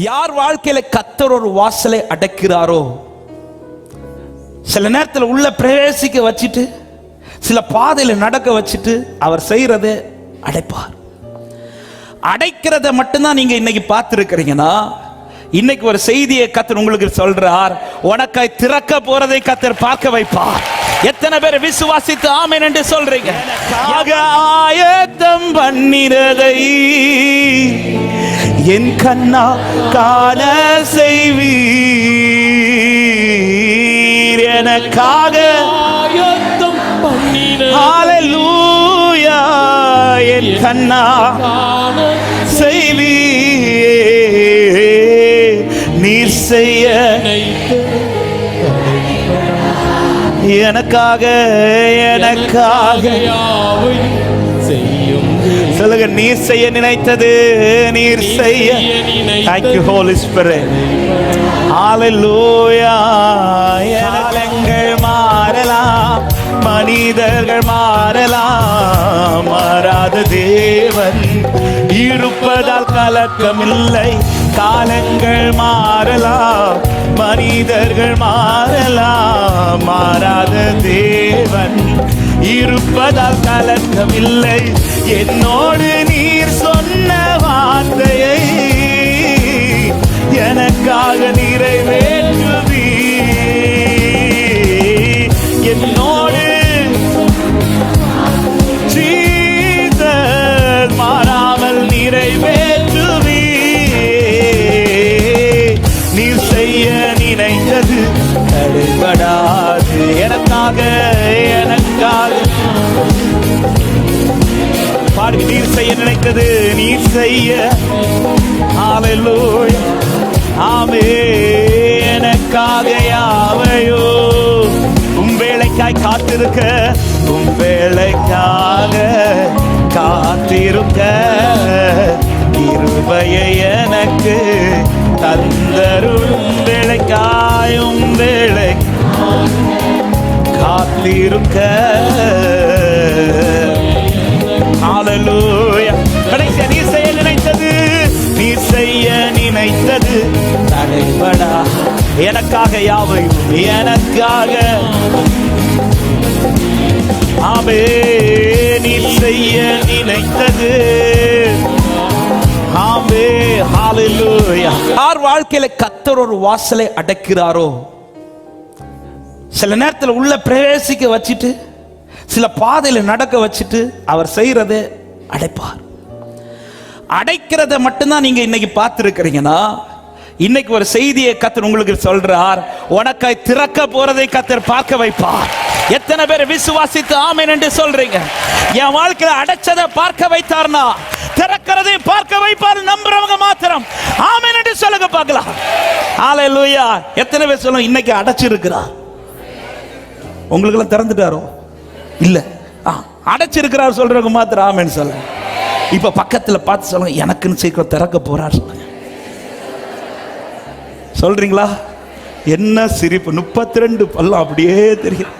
யார் வாழ்க்கையில கர்த்தர் ஒரு வாசலை அடைக்கிறாரோ, சில நேரத்தில் உள்ள பிரவேசிக்க வச்சுட்டு சில பாதையில நடக்க வச்சுட்டு அவர் செய்யறதை அடைப்பார். அடைக்கிறத மட்டும்தான் நீங்க இன்னைக்கு பார்த்திருக்கிறீங்கன்னா, இன்னைக்கு ஒரு செய்தியை கர்த்தர் உங்களுக்கு சொல்றார். உனக்காய் திறக்க போறதை கர்த்தர் பார்க்க வைப்பார். எத்தனை பேர் விசுவாசித்து ஆமென் என்று சொல்றீங்க? ஆயத்தம் பண்ணினதை என் கண்ணா காண செய்வீர். எனக்காக ஆயத்தம் பண்ணினதை ஹல்லேலூயா என் கண்ணா செய்வீர். நீர் செய்ய எனக்காக செய்யும். சொல்லுங்க, நீர் செய்ய நினைத்தது நீர் செய்ய. Thank you Holy Spirit. ஹல்லேலூயா. காலங்கள் மாறலாம், மனிதர்கள் மாறலாம், மாறாத தேவன் இருப்பதால் கலக்கமில்லை. காலங்கள் மாறலாம், மனிதர்கள் மாறலாம், மாறாத தேவன் இருப்பதால் கலக்கமில்லை. என்னோடு நீர் சொன்ன வார்த்தையை எனக்காக நிறைவேற்றுவீர். என்னோடு ஜீசஸ் மாறாமல் நிறைவேற்றுவீர். நீர் செய்ய நினைத்தது தடைபடாது. எனக்காக பாடி, நீர் செய்ய நினைத்தது நீர் செய்ய. ஹல்லேலூயா. ஆமென். எனக்காக யாவையோ உம் வேளைக்காய் காத்திருக்க, உம் வேளைக்காக காத்திருக்க கிருபையை எனக்கு தந்தருளும். வேளைக்காயும் வேளை காத்திருக்க. ஹல்லேலூயா. கடைசியா நீர் செய்ய நினைத்தது நீர் செய்ய நினைத்தது தடைபடா. எனக்காக யாவையும் எனக்காக. ஆமென். நீர் செய்ய நினைத்தது. ஆமென். ஹல்லேலூயா. யார் வாழ்க்கையில கர்த்தர் ஒரு வாசலை அடைக்கிறாரோ, சில நேரத்தில் உள்ள பிரவேசிக்க வச்சுட்டு சில பாதையில நடக்க வச்சுட்டு அவர் செய்யறதை அடைப்பார். அடைக்கிறத மட்டும்தான் நீங்க இன்னைக்கு பார்த்திருக்கிறீங்கன்னா, இன்னைக்கு ஒரு செய்தியை கர்த்தர் உங்களுக்கு சொல்றார். உனக்காய் திறக்க போறதை கர்த்தர் பார்க்க வைப்பார். எத்தனை பேர் விசுவாசித்து ஆமென் என்று சொல்றீங்க? என் வாழ்க்கையில அடைச்சதை பார்க்க வைத்தார்னா திறக்கிறதை பார்க்க வைப்பார். நம்புறவங்க மாத்திரம் ஆமென் என்று சொல்லுங்க பார்க்கலாம். ஹல்லேலூயா. எத்தனை பேர் சொல்லுங்க, இன்னைக்கு அடைச்சிருக்கிறார்? உங்களுக்கு எல்லாம் திறந்துட்டாரோ? இல்ல, அடைச்சிருக்கிறார் சொல்றவங்க மாத்திரம் ஆமென் சொல்லுங்க. இப்ப பக்கத்துல பார்த்து சொல்லுங்க, எனக்குன்னு சீக்கிரம் திறக்க போறார் சொல்லுங்க. சொல்றீங்களா? என்ன சிரிப்பு! 32 பல்லம் அப்படியே தெரியும்.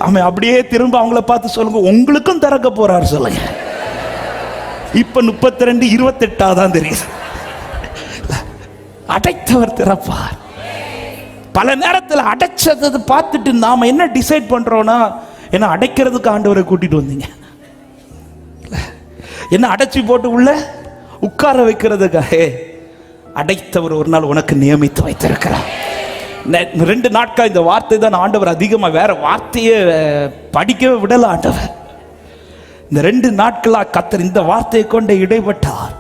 ஆமா, அப்படியே திரும்ப அவங்கள பார்த்து சொல்லுங்க, உங்களுக்கும் திறக்க போறார் சொல்லுங்க. இப்ப 32 28 தான் தெரியுது. அடைத்தவர் திறப்பார். பல நேரத்தில் அடைச்சதை பார்த்துட்டு நாம என்ன டிசைட் பண்றோம்னா, என்ன அடைக்கிறதுக்கு ஆண்டவரை கூட்டிட்டு வந்தீங்க, என்ன அடைச்சி போட்டு உள்ள உட்கார வைக்கிறதுக்காக அடைத்தவர் ஒரு நாள் உனக்கு நியமித்து வைத்திருக்கிறார். 2 நாட்கள் இந்த வார்த்தை தான் ஆண்டவர் அதிகமாக, வேற வார்த்தையை படிக்கவே விடல ஆண்டவர். இந்த 2 நாட்களா கர்த்தர் இந்த வார்த்தையை கொண்டு இடைப்பட்டார்.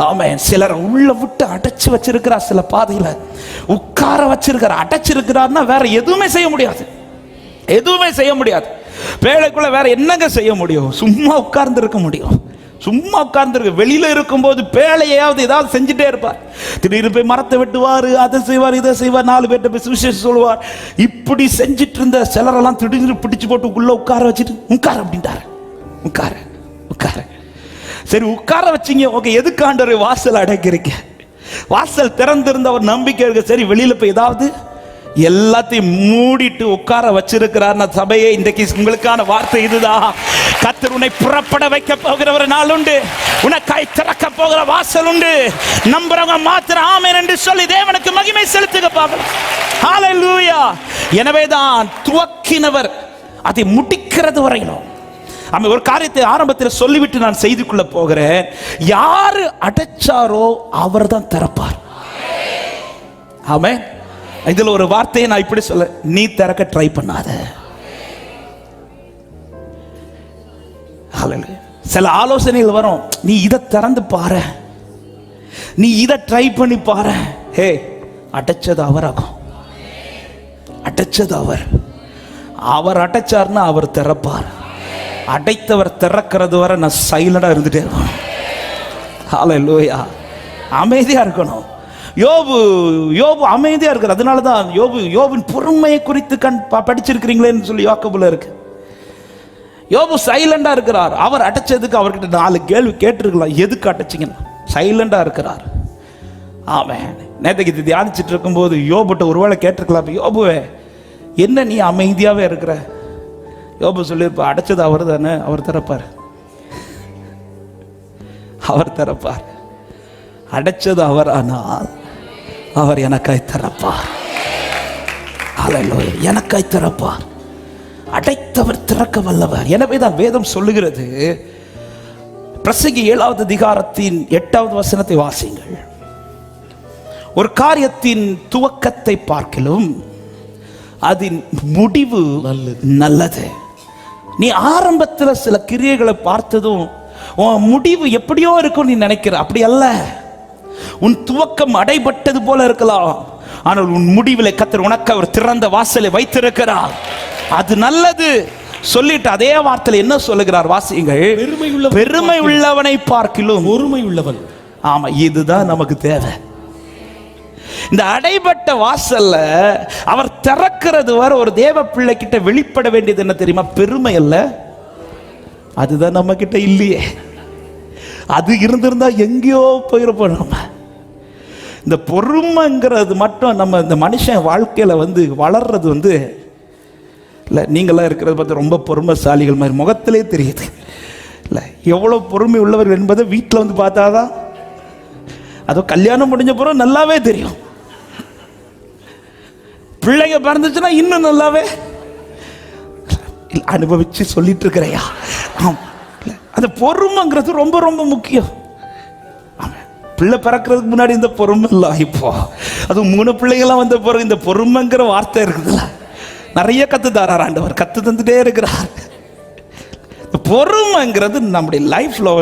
ஆமென். சிலர் உள்ள விட்டு அடைச்சு வச்சிருக்கிறார், சில பாதையில உட்கார வச்சிருக்கிறார். அடைச்சிருக்கிறார்னா வேற எதுவுமே செய்ய முடியாது, எதுவுமே செய்ய முடியாது. வேலைக்குள்ள வேற என்னங்க செய்ய முடியும்? சும்மா உட்கார்ந்து இருக்க முடியும். சும்மா உட்கார்ந்து வெளியில இருக்கும்போது பேழையாவது ஏதாவது செஞ்சுட்டே இருப்பார். திடீர்னு போய் மரத்தை வெட்டுவார், அதை செய்வார், இதை செய்வார், 4 பேர்ட்ட போய் சுவிசேஷம் சொல்லுவார். இப்படி செஞ்சிட்டு இருந்த சிலரெல்லாம் திடீர்னு பிடிச்சு போட்டு உள்ள உட்கார வச்சுட்டு உட்கார அப்படின்ட்டாரு. உட்கார உட்கார. சரி, உட்கார வச்சிங்க, ஓகே. எதுக்கு ஆண்டவர் வாசல் அடைக்கிறீங்க? வாசல் திறந்திருந்த ஒரு நம்பிக்கை இருக்கு. சரி, வெளியில போய் ஏதாவது எல்லாத்தையும் மூடிட்டு உட்கார வச்சிருக்கிறார். சபையே, இன்றைக்கு உங்களுக்கான வார்த்தை இதுதான். கர்த்தர் உன்னை புறப்பட வைக்க போகிற ஒரு நாள் உண்டு. உனக்காய் திறக்க போகிற வாசல் உண்டு. நம்புறவங்க மாத்திரம் ஆமென் என்று சொல்லி தேவனுக்கு மகிமை செலுத்துக பாப்போம். ஹalleluya. எனவேதான் துவக்கினவர் அதை முடிக்கிறது வரையிலும். அவன் ஒரு காரியத்தை ஆரம்பத்தில் சொல்லிவிட்டு நான் செய்திக்குள்ள போகிறேன். யாரு அடைச்சாரோ அவர் தான் திறப்பார். ஆமென். இதுல ஒரு வார்த்தையை நான் இப்படி சொல்ல, நீ திறக்க ட்ரை பண்ணாத. சில ஆலோசனைகள் வரும், நீ இதை திறந்து பாரு, நீ இதை ட்ரை பண்ணி பாரு. ஹே, அடைச்சது அவராகும். அடைச்சது அவர். அவர் அடைச்சார்னா அவர் திறப்பார். அடைத்தவர் திறக்கிறது வரை நான் சைலண்டா இருந்துட்டே இருக்கணும். ஹல்லேலூயா. அமைதியா இருக்கணும். யோபு அமைதியா இருக்கிற. அதனால தான் யோபின் பொறுமையை குறித்து படிச்சிருக்கிறீங்களேன்னு சொல்லி யாக்கோபுல இருக்கு. யோபு சைலண்டா இருக்கிறார். அவர் அடைச்சதுக்கு அவர்கிட்ட 4 கேள்வி கேட்டிருக்கலாம். எதுக்கு அடைச்சிங்கன்னா சைலண்டா இருக்கிறார். ஆமென். நேற்றுக்கு இது தியானிச்சுட்டு இருக்கும்போது யோபுட்ட ஒருவேளை கேட்டிருக்கலாம், யோபுவே என்ன நீ அமைதியாவே இருக்கிற? யோபு சொல்லியிருப்பா, அடைச்சது அவர் தானே, அவர் திறப்பார். அவர் திறப்பார். அடைச்சது அவர், ஆனால் அவர் எனக்காய் திறப்பார். ஹல்லேலூயா. எனக்காய் திறப்பார். அடைத்தவர் திறக்க வல்லவர். எனவே தான் வேதம் சொல்லுகிறது, பிரசங்கி 7வது அதிகாரத்தின் 8வது வசனத்தை வாசிங்கள். ஒரு காரியத்தின் துவக்கத்தை பார்க்கிலும் அதன் முடிவு நல்லது. நீ ஆரம்பத்தில் சில கிரியைகளை பார்த்ததும் உன் முடிவு எப்படியோ இருக்கும் நீ நினைக்கிற. அப்படி அல்ல. உன் துவக்கம் அடைபட்டது போல இருக்கலாம், ஆனால் உன் முடிவில் கர்த்தர் உனக்கு அவர் திறந்த வாசலை வைத்திருக்கிறார். அது நல்லது சொல்லிட்டு அதே வார்த்தையில் என்ன சொல்லுகிறார் வாசியுங்கள். பெருமை உள்ளவனை பார்க்கிலும் பொறுமை உள்ளவன். ஆமா, இதுதான் நமக்கு தேவை. இந்த அடைபட்ட வாசல்ல அவர் திறக்கிறது வரை ஒரு தேவ பிள்ளை கிட்ட வெளிப்பட வேண்டியது என்ன தெரியுமா? பெருமை அல்ல. அதுதான் நம்ம கிட்ட இல்லையே. அது இருந்திருந்தா எங்கேயோ போயிருப்போம். நம்ம இந்த பொறுமைங்கிறது மட்டும் நம்ம இந்த மனுஷன் வாழ்க்கையில வளர்றது இல்லை. நீங்களாம் இருக்கிறத பார்த்து ரொம்ப பொறுமைசாலிகள் மாதிரி முகத்திலே தெரியுது இல்லை, எவ்வளோ பொறுமை உள்ளவர்கள் என்பதை வீட்டில் பார்த்தாதான், அதோ கல்யாணம் முடிஞ்ச பிறகு நல்லாவே தெரியும். பிள்ளைங்க பிறந்துச்சுன்னா இன்னும் நல்லாவே அனுபவிச்சு சொல்லிட்டு இருக்கிறையா. அந்த பொறுமைங்கிறது ரொம்ப ரொம்ப முக்கியம். பிள்ளை பிறக்கிறதுக்கு முன்னாடி இந்த பொறுமை இல்லை. இப்போ அது 3 பிள்ளைங்களாம் வந்த பிறகு இந்த பொறுமைங்கிற வார்த்தை இருக்குதுல்ல, நிறைய கத்து தாரார் ஆண்டவர். கத்து தந்துட்டே இருக்கிறார். பொறுமைங்கிறது நம்முடைய லைஃப்ல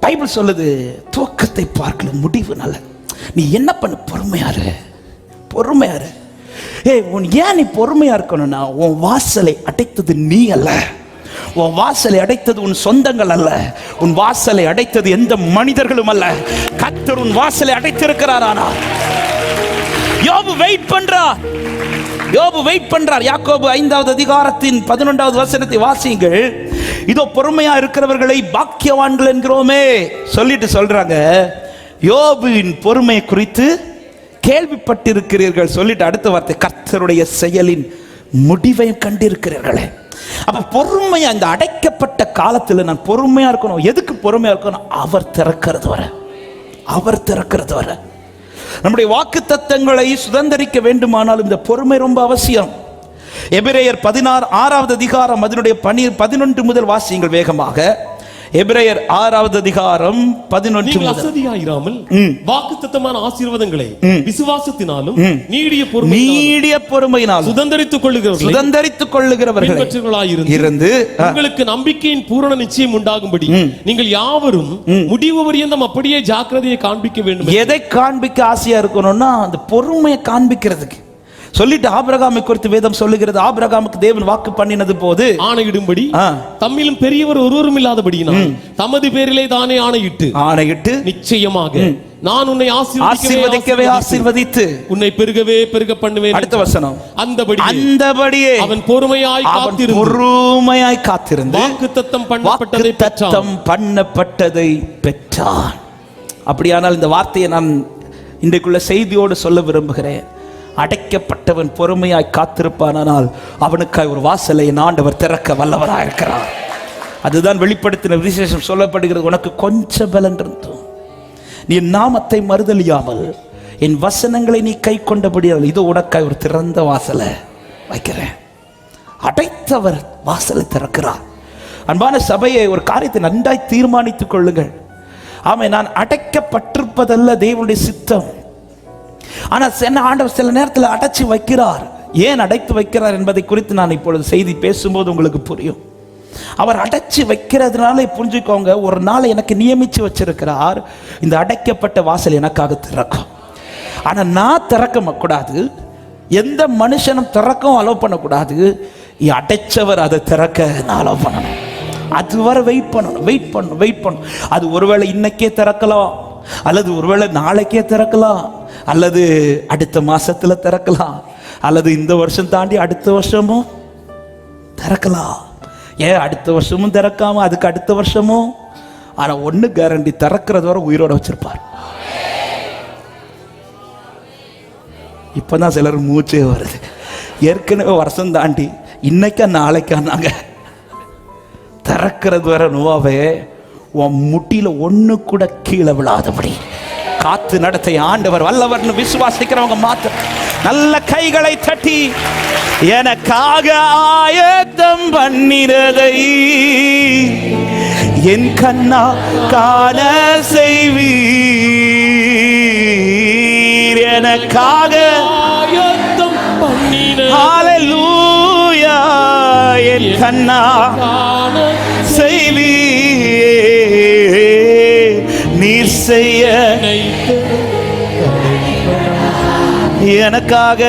பைபிள் சொல்லுது, துவக்கத்தை பார்க்கல முடிவு நல்ல. நீ என்ன பண்ண? பொறுமையாரு. பொறுமையாரு. ஏன் நீ பொறுமையா இருக்கணும்னா, உன் வாசலை அடைத்தது நீ அல்ல. உன் வாசலை அடைத்தது உன் சொந்தங்கள் அல்ல. உன் வாசலை அடைத்தது எந்த மனிதர்களும் அல்ல. கர்த்தர் உன் வாசலை அடைத்திருக்கிறார். ஆனால் யோபு வெயிட் பண்றார். யோபு வெயிட் பண்றார். யாக்கோபு 5வது அதிகாரத்தின் 11வது வசனத்தை வாசியுங்கள். இதோ பொறுமையா இருக்கிறவர்களை பாக்கியவான்கள் என்கிறோமே சொல்லிட்டு சொல்றாங்க, யோபுவின் பொறுமை குறித்து கேள்விப்பட்டிருக்கிறீர்கள் சொல்லிட்டு அடுத்த வார்த்தை, கர்த்தருடைய செயலின் முடிவை கண்டிருக்கிறீர்களே. அப்ப பொறுமையா இந்த அடைக்கப்பட்ட காலத்தில் நான் பொறுமையா இருக்கணும். எதுக்கு பொறுமையா இருக்கணும்? அவர் திறக்கிறது வர. அவர் திறக்கிறது வர. நம்முடைய வாக்குத்தத்தங்களை சுதந்தரிக்க வேண்டுமானால் இந்த பொறுமை ரொம்ப அவசியம். எபிரேயர் 16வது அதிகாரம் அதனுடைய 11 முதல் வாசியுங்கள் வேகமாக. எபிரேயர் 6வது அதிகாரம் 11 முதல். அசதியாயிராமல் வாக்குத்தத்தமான ஆசீர்வாதங்களை விசுவாசத்தினாலும் நீடிய பொறுமையினாலும் சுதந்தரித்துக் கொள்ளுகிறவர்கள் இருந்து உங்களுக்கு நம்பிக்கையின் பூரண நிச்சயம் உண்டாகும்படி நீங்கள் யாவரும் முடிவு பரியந்தம் அப்படியே ஜாக்கிரதையை காண்பிக்க வேண்டும். எதை காண்பிக்க ஆசையா இருக்கணும்னா அந்த பொறுமையை காண்பிக்கிறதுக்கு சொல்லிட்டு ஆபிரகாமை குறித்து வேதம் சொல்லுகிறது. ஆபிரகாமுக்கு தேவன் வாக்கு பண்ணினது போது ஆணையிடும்படி தம்மிலும் பெரியவர் ஒருவரும் இல்லாதபடியினால் தமது பேரிலே தானே ஆணையிட்டு நிச்சயமாக நான் உன்னை ஆசீர்வதிக்கவே ஆசீர்வதித்து உன்னை பெருகவே பெருக பண்ணுவேன். அடுத்த வசனம், அந்தபடியே அவன் பொறுமையாய் காத்திருந்து வாக்குத்தத்தம் பண்ணப்பட்டதை பெற்றான். அப்படியானால் இந்த வார்த்தையை நான் இன்றைக்குள்ள செய்தியோடு சொல்ல விரும்புகிறேன். அடைக்கப்பட்டவன் பொறுமையாய் காத்திருப்பானால் அவனுக்காய் ஒரு வாசலை ஆண்டவர் திறக்க வல்லவராக இருக்கிறார். அதுதான் வெளிப்படுத்தின விசேஷம் சொல்லப்படுகிறது. உனக்கு கொஞ்சம் பலன் இருந்தும் நீ நாமத்தை மறுதலியாமல் என் வசனங்களை நீ கை கொண்டபடியால் இது உனக்காய் ஒரு திறந்த வாசலை வைக்கிறேன். அடைத்தவர் வாசலை திறக்கிறார். அன்பான சபையை, ஒரு காரியத்தை நன்றாய் தீர்மானித்துக் கொள்ளுங்கள். ஆமை, நான் அடைக்கப்பட்டிருப்பதல்ல தேவனுடைய சித்தம். ஆனால் ஆண்டவர் சில நேரத்தில் அடைச்சி வைக்கிறார். ஏன் அடைத்து வைக்கிறார் என்பதை குறித்து நான் இப்பொழுது செய்தி பேசும்போது உங்களுக்கு புரியும். அவர் அடைச்சி வைக்கிறதுனால புரிஞ்சுக்கோங்க, ஒரு நாள் எனக்கு நியமித்து வச்சிருக்கிறார். இந்த அடைக்கப்பட்ட வாசல் எனக்காக திறக்கும். ஆனால் நான் திறக்க கூடாது, எந்த மனுஷனும் திறக்கவும் அலோவ் பண்ணக்கூடாது. அடைச்சவர் அதை திறக்க நான் அலோவ் பண்ணணும். அதுவரை வெயிட் பண்ணணும். அது ஒருவேளை இன்னைக்கே திறக்கலாம், அல்லது ஒருவேளை நாளைக்கே திறக்கலாம், அல்லது அடுத்த மாசத்துல திறக்கலாம், அல்லது இந்த வருஷம் தாண்டி அடுத்த வருஷமும் திறக்கலாம். ஏன் அடுத்த வருஷமும் திறக்காம அதுக்கு அடுத்த வருஷமும்? ஆனா ஒண்ணு கேரண்டி, திறக்கிறது வரை உயிரோட வச்சிருப்பார். இப்பதான் சிலர் மூச்சே வருது. ஏற்கனவே வருஷம் தாண்டி இன்னைக்கா நாளைக்கா நாங்க திறக்கிறது வரை நோவாவே உன் முட்டியில ஒண்ணு கூட கீழே விழாதபடி காத்து நடத்தை ஆண்டவர் வல்லவர்னு விசுவாசிக்கிறவங்க மாத்திரம் நல்ல கைகளை தட்டி எனக்காக ஆயத்தம் பண்ணினதை என் கண்ணா காண செய்வீர். எனக்காக ஆயத்தம் பண்ணினதை ஹல்லேலூயா என் கண்ணா செய்வீர். நீர் செய்ய எனக்காக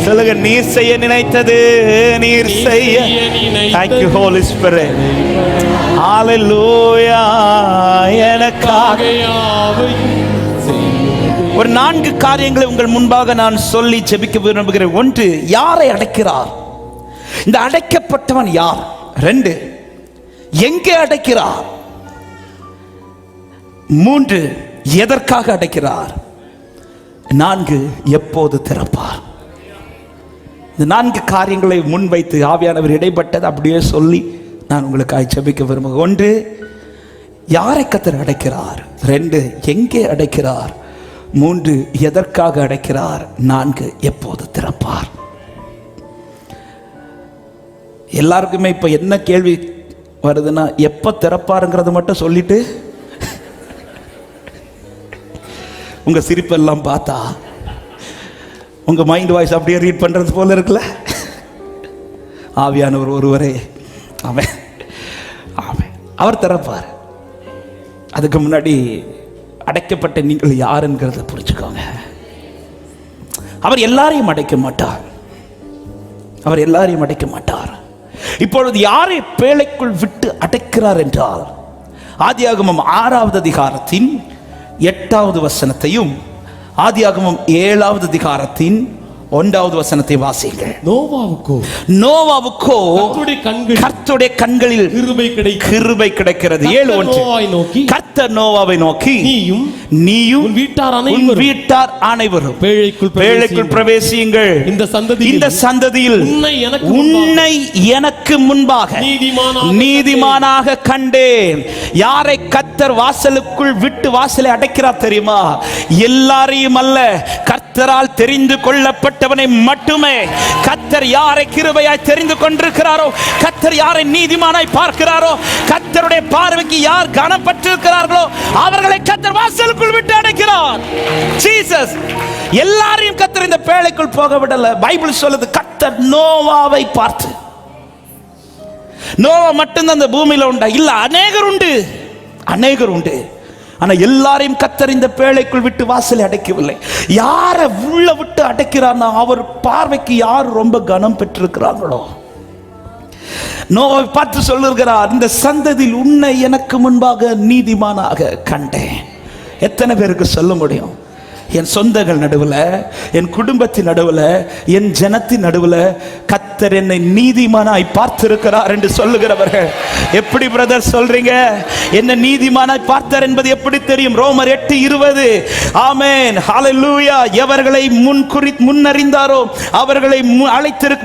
சொல்லுங்க, நீர் செய்ய நினைத்தது நீர் செய்ய. Thank you Holy Spirit. ஹல்லேலூயா. எனக்காக ஒரு 4 காரியங்களை உங்கள் முன்பாக நான் சொல்லி ஜெபிக்க விரும்புகிறேன். 1, யாரை அடைக்கிறார்? இந்த அடைக்கப்பட்டவன் யார்? 2, எங்கே அடைக்கிறார்? 3, எதற்காக அடைக்கிறார்? 4, எப்போது திறப்பார்? இந்த 4 காரியங்களை முன்வைத்து ஆவியானவர் இடைப்பட்டது அப்படியே சொல்லி நான் உங்களுக்காக ஜெபிக்க விரும்புகிறேன். 1, யாரை கர்த்தர் அடைக்கிறார்? 2, எங்கே அடைக்கிறார்? 3, எதற்காக அடைக்கிறார்? 4, எப்போது திறப்பார்? எல்லாருக்குமே இப்ப என்ன கேள்வி வருதுன்னா, எப்ப திறப்பாருங்கிறது மட்டும் சொல்லிட்டு உங்க சிரிப்பெல்லாம் பார்த்தா உங்க மைண்ட் வாய்ஸ் அப்படியே ரீட் பண்றது போல இருக்குல்ல. ஆவியானவர் ஒருவரே அவர் திறப்பார். அதுக்கு முன்னாடி அடைக்கப்பட்ட நீங்கள் யாருங்கிறத புரிஞ்சுக்கோங்க. அவர் எல்லாரையும் அடைக்க மாட்டார். இப்பொழுது யாரை பேழைக்குள் விட்டு அடைக்கிறார் என்றால், ஆதியாகமம் 6வது அதிகாரத்தின் 8வது வசனத்தையும் ஆதியாகமம் 7வது அதிகாரத்தின் 1வது வசனத்தை வாசியுங்கள். நோவாவுக்கோ கர்த்தருடைய கண்களில் கிருபை கிடைக்கிறது. 7:1 கர்த்தர் நோவாவை நோக்கி, நீயும் உன் வீட்டார் அனைவரும் பேழைக்குள் பிரவேசியுங்கள். இந்த சந்ததியில் உன்னை எனக்கு முன்பாக நீதிமானாக கண்டேன். யாரை கர்த்தர் வாசலுக்குள் விட்டு வாசலை அடைக்கிறார் தெரியுமா? எல்லாரையும் அல்ல, கர்த்தரால் தெரிந்து கொள்ளப்பட்டவனை மட்டுமே. கர்த்தர் யாரை கிருபையாய் தெரிந்து கொண்டிருக்கிறாரோ, கர்த்தர் யாரை நீதிமானாய் பார்க்கிறாரோ, கர்த்தருடைய பார்வைக்கு யார் கனப்பட்டிருக்கிறார்களோ அவர்களை கர்த்தர் வாசலுக்குள் விட்டு அடைக்கிறார். ஜீசஸ் எல்லாரையும் கர்த்தர் இந்த பேழைக்குள் போக விடல. பைபிள் சொல்லுது, கர்த்தர் நோவாவை பார்த்து, நோவா மட்டும்தான் அந்த பூமியில உண்டா? இல்ல, அநேகர் உண்டு. ஆனா எல்லாரையும் கர்த்தர் இந்த பேழைக்குள் விட்டு வாசலை அடைக்கவில்லை. யாரை உள்ள விட்டு அடைக்கிறார்னா, அவர் பார்வைக்கு யார் ரொம்ப கனம் பெற்றிருக்கிறார்களோ. நோவாவை பார்த்து சொல்லுகிறார், இந்த சந்ததியில் உன்னை எனக்கு முன்பாக நீதிமானாக கண்டேன். எத்தனை பேருக்கு சொல்ல முடியும்? என் சொந்தங்கள் நடுவில், என் குடும்பத்தின் நடுவில், என் ஜனத்தின் நடுவில் கர்த்தர் என்னை நீதிமானாய் பார்த்திருக்கிறார் என்று சொல்லுகிறவர்கள் எப்படி பிரதர் சொல்றீங்க? என்ன நீதிமானாய் பார்த்தார் என்பது எப்படி தெரியும்? ரோமர் 8:20. ஆமென், ஹalleluya. எவர்களை முன்னறிந்தாரோ அவர்களை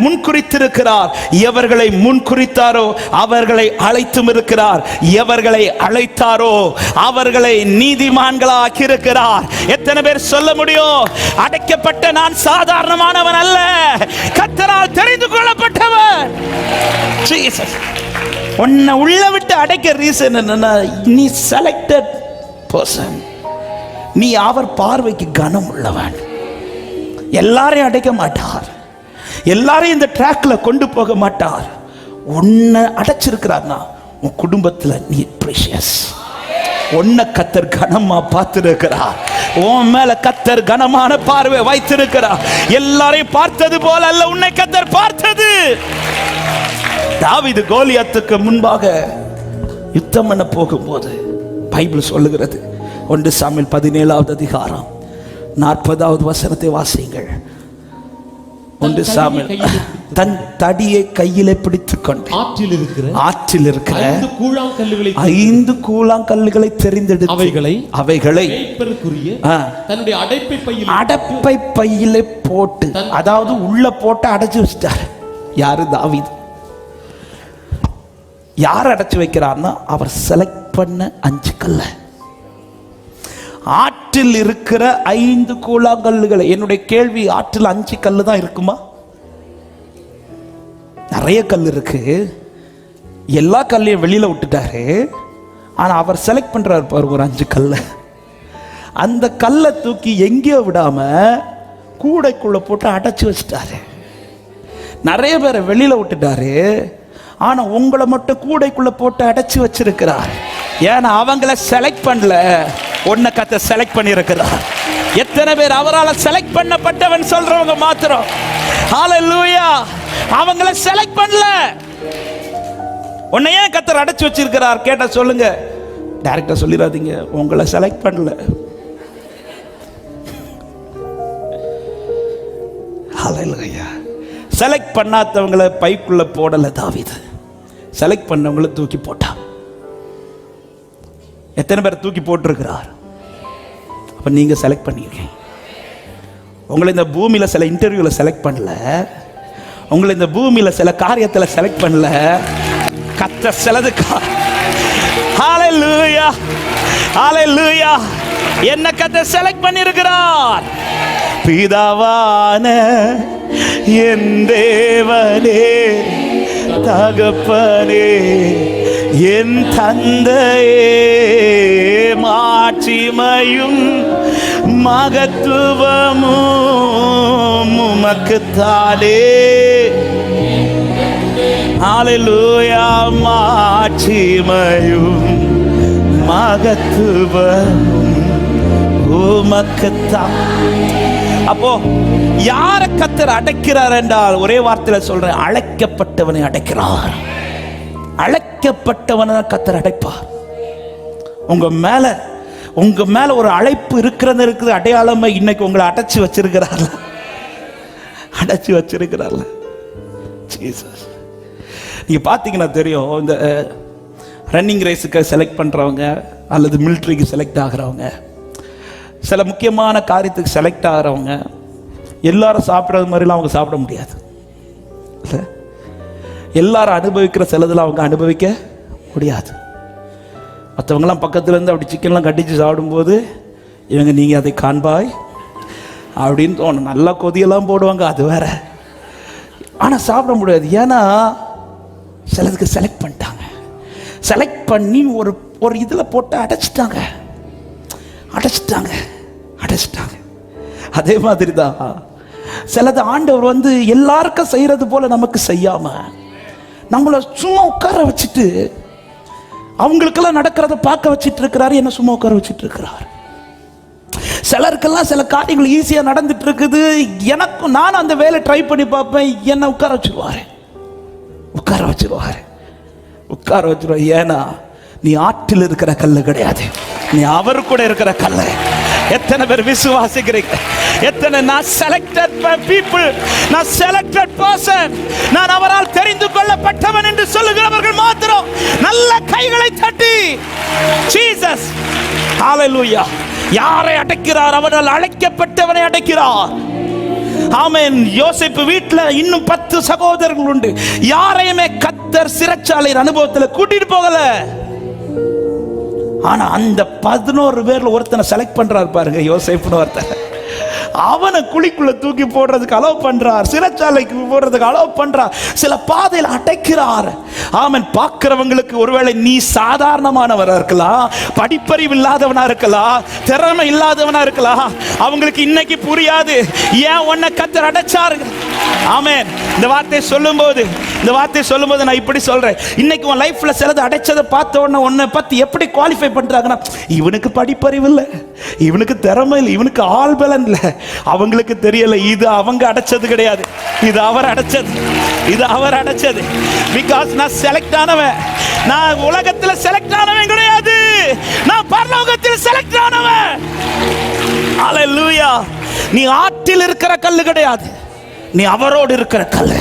முன்குறித்திருக்கிறார். எவர்களை முன்குறித்தாரோ அவர்களை அழைத்தும் இருக்கிறார். எவர்களை அழைத்தாரோ அவர்களை நீதிமான்களாக்கி இருக்கிறார். எத்தனை பேர் சொல்ல முடியும்? அடைக்கப்பட்ட நான் சாதாரணமானவன் அல்ல, கர்த்தரால் தெரிந்து கொள்ளப்பட்டவன். ஜீசஸ் உன்னை உள்ள விட்டு அடைக்க ரீசன் என்னன்னா, நீ செலக்டட் பர்சன். நீ அவர் பார்வைக்கு கனம் உள்ளவன். எல்லாரையும் அடைக்க மாட்டார், எல்லாரையும் இந்த ட்ராக்ல கொண்டு போக மாட்டார். உன்னை அடைச்சிருக்கிறார்னா உன் குடும்பத்தில் நீ ப்ரெஷியஸ். உன்னை கர்த்தர் கனமா பார்த்திருக்கிறார். உன் மேல கர்த்தர் கனமான பார்வை வைத்திருக்கிறார். எல்லாரையும் பார்த்தது போல அல்ல, உன்னை கர்த்தர் பார்த்தது. தாவீது கோலியாத்துக்கு முன்பாக யுத்தம் பண்ண போகும்போது பைபிள் சொல்லுகிறது, 1 சாமுவேல் 17வது அதிகாரம் 40வது வசனத்தை வாசியுங்கள். 1 சாமுவேல் தன் தடியை கையிலே பிடித்துக் கொண்டு ஆற்றில் இருக்கிற 5 கூழாங்கல்லுகளை தெரிந்தெடுத்து அவைகளை தன்னுடைய அடைப்பை பையிலே போட்டு, அதாவது உள்ள போட்டு அடைச்சு வச்சிட்டார். யாரு? தாவீது. யார் அடைச்சு வைக்கிறார்னா, அவர் செலக்ட் பண்ண 5 கல்ல, ஆற்றில் இருக்கிற 5 கூழாங்கல்லுகளை. என்னுடைய கேள்வி, ஆற்றில் 5 கல்லு தான் இருக்குமா? நிறைய கல் இருக்கு. எல்லா கல்லையும் வெளியில விட்டுட்டாரு. ஆனா அவர் செலக்ட் பண்றாரு பாரு ஒரு 5 கல்ல. அந்த கல்லை தூக்கி எங்கேயோ விடாம கூடைக்குள்ள போட்டு அடைச்சு வச்சிட்டாரு. நிறைய பேரை வெளியில விட்டுட்டாரு. ஆனா உங்களை மட்டும் கூடைக்குள்ள போட்டு அடைச்சு வச்சிருக்கிறார். ஏன்னா அவங்கள செலக்ட் பண்ணல, உன்னை கர்த்தர் செலக்ட் பண்ணி இருக்கிறார். எத்தனை பேர் அவரால் செலக்ட் பண்ணப்பட்டவன் சொல்றவங்க மாத்திரம் ஹalleluya. அவங்கள செலக்ட் பண்ணல, உன்னை ஏன் கர்த்தர் அடைச்சு வச்சிருக்கிறார் கேட்டா சொல்லுங்க. டைரக்டா சொல்லிடாதீங்க, உங்களை செலக்ட் பண்ணல. ஹalleluya. செலக்ட் பண்ணாதவங்களை பைக்குள்ள போடல தாவீது, செலக்ட் பண்ணவங்களை தூக்கி போட்டான். எத்தனை பேர் தூக்கி போட்டிருக்கிறார்? அப்ப நீங்க செலக்ட் பண்ணிருக்கீங்க. உங்களை இந்த பூமியில சில இன்டர்வியூல செலக்ட் பண்ணல, உங்களை இந்த பூமியில சில காரியத்துல செலக்ட் பண்ணல, கர்த்தர் சிலதுக்கா. ஹalleluya, ஹalleluya. என்ன கர்த்தர் செலக்ட் பண்ணிருக்கிறார். பிதாவான என் தேவனே, தகப்பனே, என் தந்தையே, மாட்சிமையும் மகத்துவமும் உமக்குத்தானே. ஹalleluya. மாட்சிமையும் மகத்துவமும் உமக்குத்தான். அப்போ யார கர்த்தர் அடைக்கிறார் என்றால், ஒரே வார்த்தையில சொல்றேன், அழைக்கப்பட்டவனை அடைக்கிறார். அழைக்கப்பட்டவனை கர்த்தர் அடைப்பார். உங்க மேல ஒரு அழைப்பு இருக்குது, அடையாளமா இன்னைக்கு உங்களை அடைச்சு வச்சிருக்கிறார்ல, அடைச்சு வச்சிருக்கிறார்ல. ஜீசஸ். நீங்க பாத்தீங்கன்னா தெரியும், இந்த ரன்னிங் ரேஸுக்கு செலக்ட் பண்றவங்க அல்லது மிலிட்ரிக்கு செலக்ட் ஆகிறவங்க, சில முக்கியமான காரியத்துக்கு செலக்ட் ஆகிறவங்க, எல்லாரும் சாப்பிட்றது மாதிரிலாம் அவங்க சாப்பிட முடியாது. எல்லாரும் அனுபவிக்கிற சிலதெல்லாம் அவங்க அனுபவிக்க முடியாது. மற்றவங்களாம் பக்கத்துல இருந்து அப்படி சிக்கன்லாம் கட்டிச்சு சாப்பிடும்போது இவங்க நீங்க அதை காண்பாய் அப்படின்னு தோணும். நல்லா கொதியெல்லாம் போடுவாங்க, அது வேற. ஆனால் சாப்பிட முடியாது. ஏன்னா சிலதுக்கு செலக்ட் பண்ணிட்டாங்க. செலக்ட் பண்ணி ஒரு இதில் போட்டு அடைச்சிட்டாங்க. அதே மாதிரி தான் சிலது ஆண்டவர் எல்லாருக்கும் செய்யறது போல நமக்கு செய்யாம நம்மளை சும்மா உட்கார வச்சுட்டு அவங்களுக்கெல்லாம் நடக்கிறத பார்க்க வச்சுட்டு இருக்கிறாரு. என்ன சும்மா உட்கார வச்சுட்டு இருக்கிறார். சிலருக்கெல்லாம் சில காரியங்கள் ஈஸியா நடந்துட்டு இருக்குது. எனக்கும் நானும் அந்த வேலை ட்ரை பண்ணி பார்ப்பேன். என்ன உட்கார வச்சிருவாரு. ஏன்னா நீ ஆற்றில் இருக்கிற கல்லு கிடையாது, நீ அவர் கூட இருக்கிற கல்லு. எத்தனை பேர் விசுவாசிக்கிறீங்க? எத்தனை நான் செலக்டட் பீப்புள், நான் செலக்டட் பர்சன், நான் அவரால் தெரிந்து கொள்ளப்பட்டவன் என்று சொல்லுகிறவர்கள் மாத்திரம் நல்ல கைகளை தட்டி ஜீசஸ் ஹalleluya. யாரை அடைக்கிறார்? அவரால் அழைக்கப்பட்டவனை அடைக்கிறார். ஆமென். யோசேப்பு வீட்டுல இன்னும் 10 சகோதரர்கள் உண்டு. யாரையுமே கர்த்தர் சிறைச்சாலையின் அனுபவத்தில் கூட்டிட்டு போகல. ஆனா அந்த 11 பேர்ல ஒருத்தனை செலக்ட் பண்றாரு பாருங்க, யோசேப்புன்னு ஒருத்தன். அவனை குழிக்குள்ள தூக்கி போடுறதுக்கு அலோவ் பண்றார், சிறைச்சாலைக்கு போடுறதுக்கு அலோவ் பண்றார், சில பாதையில் அடைக்கிறார். ஆமென். பார்க்கிறவங்களுக்கு ஒருவேளை நீ சாதாரணமானவரா இருக்கலாம், படிப்பறிவு இல்லாதவனா இருக்கலாம், திறமை இல்லாதவனா இருக்கலாம். அவங்களுக்கு இன்னைக்கு புரியாது ஏன் உன்னை கர்த்தர் அடைச்சாரு. ஆமென். இந்த வார்த்தையை சொல்லும்போது நான் இப்படி சொல்றேன். இன்னைக்கு உன் லைஃப்ல சிலது அடைச்சதை பார்த்த உடனே உன்னை பத்தி எப்படி குவாலிஃபை பண்றாங்கன்னா, இவனுக்கு படிப்பறிவு இல்லை, இவனுக்கு திறமை இல்லை, இவனுக்கு ஆள் பலன் இல்லை. அவங்களுக்கு தெரியல இது அவங்க அடைச்சது கிடையாது, இது அவர் அடைச்சது, இது அவர் அடைச்சது. பிகாஸ் நான் செலக்ட் ஆனவன், நான் உலகத்துல செலக்ட் ஆனவன் கிடையாது, நான் பரலோகத்தில் செலக்ட் ஆனவன். ஹalleluya. நீ ஆற்றில் இருக்கிற கல்லு கிடையாது, நீ அவரோடு இருக்கிற கல்லு.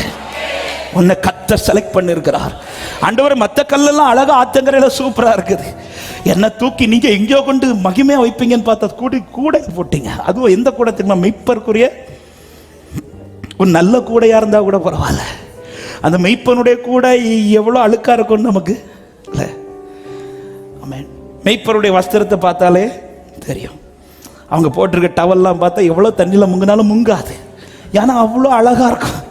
உன்னை கர்த்தர் செலக்ட் பண்ணி இருக்கிறார். ஆண்டவர் மற்ற கல்லெல்லாம் அழகா ஆத்தங்கரையில சூப்பரா இருக்குது, என்ன தூக்கி நீங்க எங்கேயோ கொண்டு மகிமையா வைப்பீங்கன்னு பார்த்தா கூடை போட்டீங்க. அதுவும் எந்த கூடத்துக்கு? மெய்ப்பருக்குரிய ஒரு நல்ல கூடையா இருந்தா கூட பரவாயில்ல. அந்த மெய்ப்பனுடைய கூடை எவ்வளோ அழுக்கா இருக்கும் நமக்கு இல்லை? ஆமென். மெய்ப்பருடைய வஸ்திரத்தை பார்த்தாலே தெரியும். அவங்க போட்டிருக்க டவல்லாம் பார்த்தா எவ்வளோ தண்ணியில் முங்கினாலும் முங்காது, ஏன்னா அவ்வளோ அழகா இருக்கும்.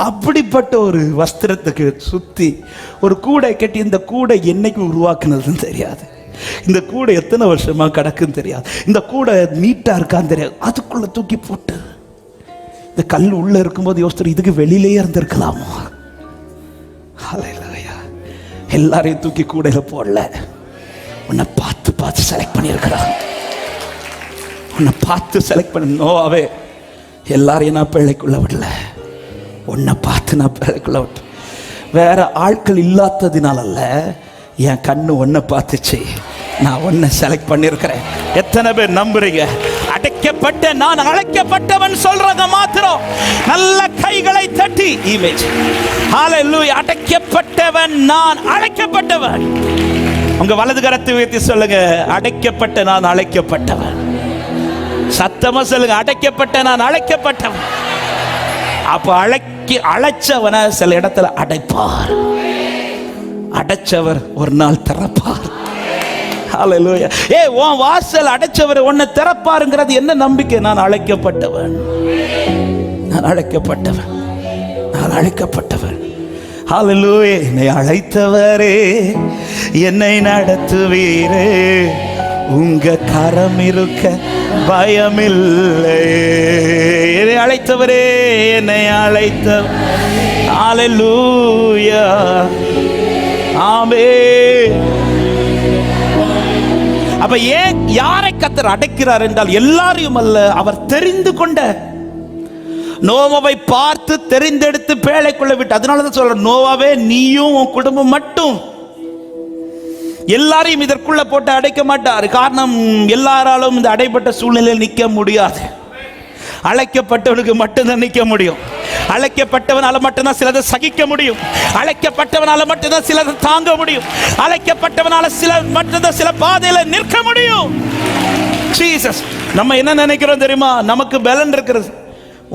அப்படிப்பட்ட ஒரு வஸ்திரத்துக்கு சுத்தி ஒரு கூடை கட்டி, இந்த கூடை என்னைக்கு உருவாக்குனதுன்னு தெரியாது, இந்த கூடை எத்தனை வருஷமா கிடக்குன்னு தெரியாது, இந்த கூடை நீட்டா இருக்கான்னு தெரியாது, அதுக்குள்ள தூக்கி போட்டு இந்த கல் உள்ள இருக்கும்போது யோசிச்சு இதுக்கு வெளியிலேயே இருந்திருக்கலாமோ. ஹல்லேலூயா. எல்லாரையும் தூக்கி கூடையில போடல, உன்னை பார்த்து செலக்ட் பண்ணியிருக்கிறான். உன்னை பார்த்து செலக்ட் பண்ண. நோவாவே எல்லாரையும் நான் பிள்ளைக்குள்ள விடல, உன்னை பார்த்து நான் பிள்ளைக்குள்ள விட்டேன். வேற ஆட்கள் இல்லாததினால அல்ல, என் கண்ணு ஒன்னை பார்த்துச்சு, நான் ஒன்னை செலக்ட் பண்ணியிருக்கிறேன். எத்தனை பேர் நம்புறீங்க? அடைக்கப்பட்ட நான் அழைக்கப்பட்டவன் சொல்றத மாத்திரம் நல்ல கைகளை தட்டி இமேஜ் ஹalleluya. அடைக்கப்பட்டவன் நான் அழைக்கப்பட்டவன். உங்க வலது கரத்தை உயர்த்தி சொல்லுங்க, அடைக்கப்பட்ட நான் அழைக்கப்பட்டவன். சத்தமா சொல்லுங்க, அடைக்கப்பட்ட நான் அழைக்கப்பட்டவன். அப்ப அழைச்சவனை சில இடத்துல அடைப்பார், அடைச்சவர் ஒரு நாள் திறப்பார். ஹல்லேலூயா. உன் வாசல் அடைச்சவர் உன்னை திறப்பாருங்கிறது என்ன நம்பிக்கை? நான் அழைக்கப்பட்டவன், நான் அழைக்கப்பட்டவன், நான் அழைக்கப்பட்டவன். ஹல்லேலூயா. என்னை அழைத்தவரே, என்னை நடத்துவீரே, உங்க கரம் இருக்க பயமில்லை. என்னை அழைத்தவரே, என்னை அழைத்த. ஹல்லேலூயா. ஆமென். அப்ப ஏன் யாரை கர்த்தர் அடைக்கிறார் என்றால் எல்லாரையும் அல்ல, அவர் தெரிந்து கொண்ட நோவாவை பார்த்து தெரிந்தெடுத்து பேழைக்குள்ள விட்டு. அதனாலதான் சொல்ற, நோவாவே நீயும் உன் குடும்பம் மட்டும். எல்லாரையும் இதற்குள்ள போட்டு அடைக்க மாட்டார். காரணம், எல்லாராலும் இந்த அடைப்பட்ட சூழ்நிலையில் நிற்க முடியாது. அழைக்கப்பட்டவனுக்கு மட்டும்தான் நிற்க முடியும். அழைக்கப்பட்டவனால மட்டும்தான் சிலதை சகிக்க முடியும். அழைக்கப்பட்டவனால மட்டும்தான் சிலதை தாங்க முடியும். அழைக்கப்பட்டவனால மட்டும்தான் சில பாதையில நிற்க முடியும். ஜீசஸ். நம்ம என்ன நினைக்கிறோம் தெரியுமா? நமக்கு பலன் இருக்கிறது,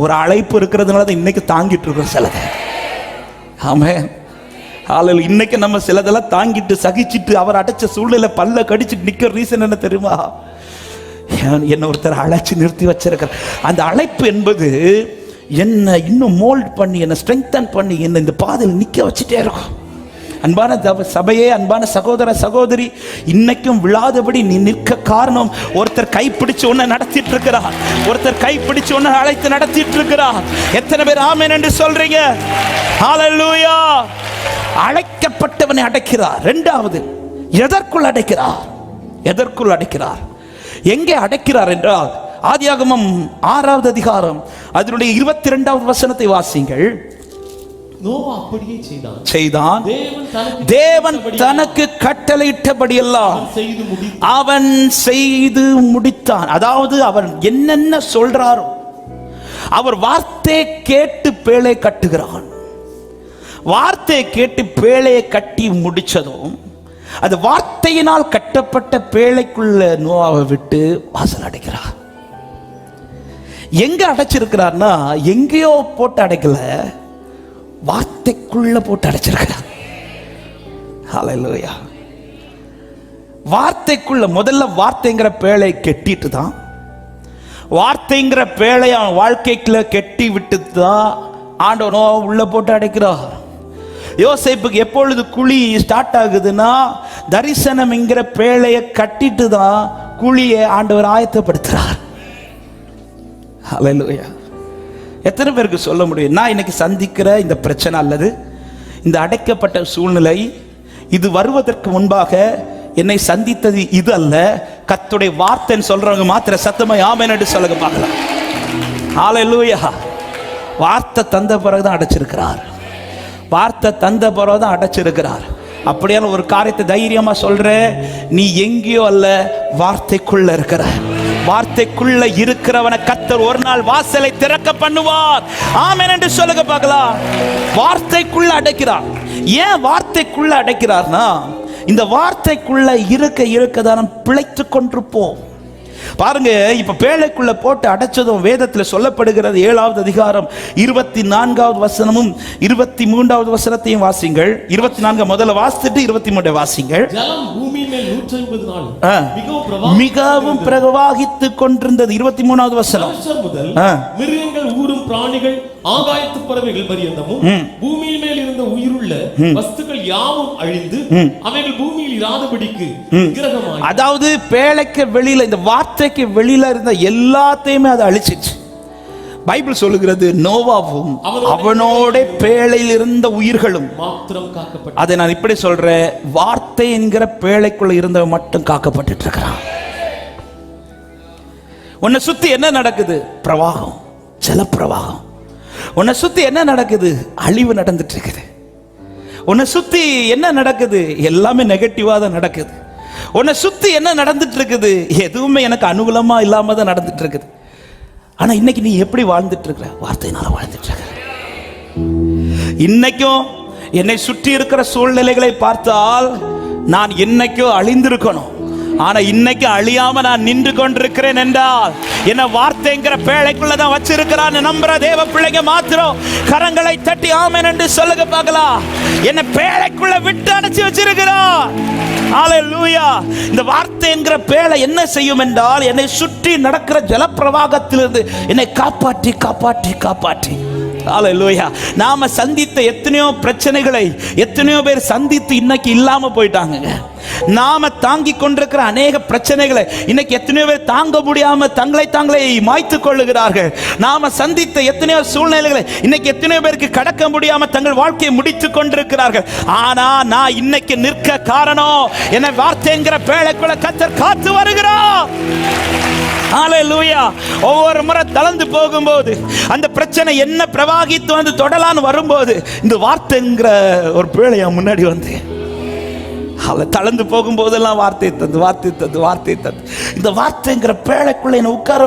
ஒரு அழைப்பு இருக்கிறதுனால தான் இன்னைக்கு தாங்கிட்டு இருக்கிறோம் சிலதை. ஆமென். ஆளு இன்னைக்கு நம்ம சிலதெல்லாம் தாங்கிட்டு சகிச்சிட்டு அவர் அடைச்ச சூழ்நிலை பல்ல கடிச்சிட்டு நிற்கிற ரீசன் என்ன தெரியுமா? என்ன ஒருத்தர் அழைச்சி நிறுத்தி வச்சிருக்கிற அந்த அழைப்பு என்பது என்னை இன்னும் மோல்ட் பண்ணி, என்னை ஸ்ட்ரெங்தன் பண்ணி, என்னை இந்த பாதையில் நிற்க வச்சுட்டே இருக்கும். அன்பான சபையே, அன்பான சகோதர சகோதரி, இன்னைக்கும் விழாதபடி நீ நிற்க காரணம், ஒருத்தர் கைப்பிடிச்சு உன்னை நடத்திட்டு இருக்கிறார், ஒருத்தர் கைப்பிடிச்சு உன்னை அழைத்து நடத்திட்டு இருக்கிறார். எத்தனை பேர் ஆமென் என்று சொல்றீங்க? ஹல்லேலூயா. அழைக்கப்பட்டவனை அடைக்கிறார். இரண்டாவது, எதற்குள் அடைக்கிறார்? எதற்குள் அடைக்கிறார்? எங்கே அடைக்கிறார் என்றால், ஆதியாகமம் 6வது அதிகாரம் அதனுடைய 22வது வசனத்தை வாசிங்கள். நோவா அப்படியே செய்தான். தேவன் தனக்கு கட்டளையிட்டபடியெல்லாம் அவன் செய்து முடித்தான். அதாவது அவர் என்னென்ன சொல்றாரோ, அவர் வார்த்தை கேட்டு பேழை கட்டுகிறான். வார்த்தை கேட்டு பேழையை கட்டி முடிச்சதும் அது வார்த்தையினால் கட்டப்பட்ட பேழைக்குள்ள நோவாவை விட்டு வாசல் அடைக்கிறார். எங்க அடைச்சிருக்கிறார்னா, எங்கேயோ போட்டு அடைக்கல, வார்த்தைக்குள்ள போட்டு அடைச்சிருக்கிறார். ஹல்லேலூயா. வார்த்தைக்குள்ள முதல்ல வார்த்தைங்கிற பேழை கெட்டிட்டு தான், வார்த்தைங்கிற பேழை அவன் வாழ்க்கைக்குள்ள கெட்டி விட்டு தான் ஆண்டவர் நோவாவை உள்ள போட்டு அடைக்கிறார். யோசேப்புக்கு எப்பொழுது குழி ஸ்டார்ட் ஆகுதுன்னா, தரிசனம் என்கிற பேழையை கட்டிட்டு தான் குழியை ஆண்டவர் ஆயத்தப்படுத்துறார். ஹல்லேலூயா. எத்தனை பேருக்கு சொல்ல முடியும், நான் இன்னைக்கு சந்திக்கிற இந்த பிரச்சனை அல்லது இந்த அடைக்கப்பட்ட சூழ்நிலை, இது வருவதற்கு முன்பாக என்னை சந்தித்தது இது அல்ல, கர்த்தருடைய வார்த்தைன்னு சொல்றவங்க மாத்திர சத்தமா ஆமென் என்று சொல்லுங்க பார்க்கலாம். ஹல்லேலூயா. வார்த்தை தந்த பிறகுதான் அடைச்சிருக்கிறார். வார்த்தை தந்த பிறகுதான் அடைச்சிருக்கிறார். அப்படியான ஒரு காரியத்தை தைரியமா சொல்றேன், நீ எங்கேயோ அல்ல, வார்த்தைக்குள்ள இருக்கிற. வார்த்தைக்குள்ள இருக்கிறவனை கர்த்தர் ஒரு நாள் வாசலை திறக்க பண்ணுவார். ஆமென் என்று சொல்லுங்க பார்க்கலாம். வார்த்தைக்குள்ள அடைக்கிறார். ஏன் வார்த்தைக்குள்ள அடைக்கிறார்னா, இந்த வார்த்தைக்குள்ள இருக்க தான் பிழைத்து கொண்டிருப்போம். பாருங்க, இப்ப பேழைக்குள்ள போட்டு அடைச்சதும் வேதத்தில் சொல்லப்படுகிறது. 7வது அதிகாரம் 24வது வசனமும் 23வது வசனத்தையும் வாசிங்கள். 24 முதல்ல வாசிட்டு 23 வாசிங்கள். ஜலம் பூமியின் மேல் 150 நாள் மிகவும் பிரவாகித்துக் கொண்டிருந்தது. 23வது வசனம். முதல் மிருகங்கள், ஊரும் பிராணிகள், ஆகாயத்து பறவைகள் பரியந்தமும் பூமியின் மேல் இருந்த உயிருள்ள வஸ்துக்கள் யாவும் அழிந்து அவைகள் பூமியில் இராதபடிக்கு விக்கிரகமாய். அதாவது பேழைக்கு வெளியில, இந்த வார்த்தைக்கு வெளியில இருந்த எல்லாத்தையுமே அதை அழிச்சிச்சு. பைபிள் சொல்லுகிறது, நோவாவும் அவனோட பேழையில் இருந்த உயிர்களும் மாத்திரம் காக்கப்பட்டு. அதை நான் இப்படி சொல்றேன், வார்த்தை என்கிற பேழைக்குள்ள இருந்தவன் மட்டும் காக்கப்பட்டு இருக்கிறான். உன்னை சுத்தி என்ன நடக்குது? பிரவாகம், ஜலப்பிரவாகம். உன்னை சுத்தி என்ன நடக்குது? அழிவு நடந்துட்டு இருக்குது. உன்னை சுத்தி என்ன நடக்குது? எல்லாமே நெகட்டிவா தான் நடக்குது. உன்னை சுத்தி என்ன நடந்துட்டு இருக்குது? எதுவுமே எனக்கு அனுகூலமா இல்லாம தான் நடந்துட்டு இருக்குது. ஆனா இன்னைக்கு நீ எப்படி வாழ்ந்துட்டு இருக்கிற? வார்த்தையினால வாழ்ந்துட்டு இருக்கிற. இன்னைக்கும் என்னை சுற்றி இருக்கிற சூழ்நிலைகளை பார்த்தால் நான் என்னைக்கோ அழிந்திருக்கணும். ஆனா இன்னைக்கு அழியாம நான் நின்று கொண்டிருக்கிறேன் என்றால் என்ன வார்த்தைங்கிற பேழைக்குள்ளதான் வச்சிருக்கிறான்னு நம்புற தேவ பிள்ளைங்க மாத்திரம் கரங்களை தட்டி ஆமென் என்று சொல்லுங்க பார்க்கலாம். என்ன பேழைக்குள்ள விட்டு அடைச்சு வச்சிருக்கிறார். ஹல்லேலூயா. இந்த வார்த்தை என்கிற பேழை என்ன செய்யும் என்றால், என்னை சுற்றி நடக்கிற ஜலப்பிரவாகத்திலிருந்து என்னை காப்பாற்றி காப்பாற்றி காப்பாற்றி. ஹல்லேலூயா. நாம சந்தித்த எத்தனையோ பிரச்சனைகளை எத்தனையோ பேர் சந்தித்து இன்னைக்கு இல்லாம போயிட்டாங்க. நாம தாங்கி கொண்டிருக்கிற அநேக பிரச்சனைகளை இன்னைக்கு எத்தனையோ பேர் தாங்க முடியாம தங்களை தாங்களே மாய்த்து கொள்ளுகிறார்கள். நாம சந்தித்த எத்தனையோ சூழ்நிலைகளை இன்னைக்கு எத்தனையோ பேருக்கு கடக்க முடியாம தங்கள் வாழ்க்கையை முடித்து கொண்டிருக்கிறார்கள். ஆனா நான் இன்னைக்கு நிற்க காரணம், என்ன வார்த்தைங்கிற பேழைக்குள்ள கர்த்தர் காத்து வருகிறார். ஹல்லேலூயா. ஒவ்வொரு முறை தளர்ந்து போகும்போது, அந்த பிரச்சனை என்ன பிரவாகித்து வந்து தொடலான்னு வரும்போது, இந்த வார்த்தைங்கிற ஒரு பேழையா முன்னாடி வந்து தளர்ந்து போகும்போதெல்லாம் வார்த்தை தந்து வார்த்தை தந்து வார்த்தை தந்து இந்த வார்த்தைங்கிற பேழைக்குள்ள என்னை உட்கார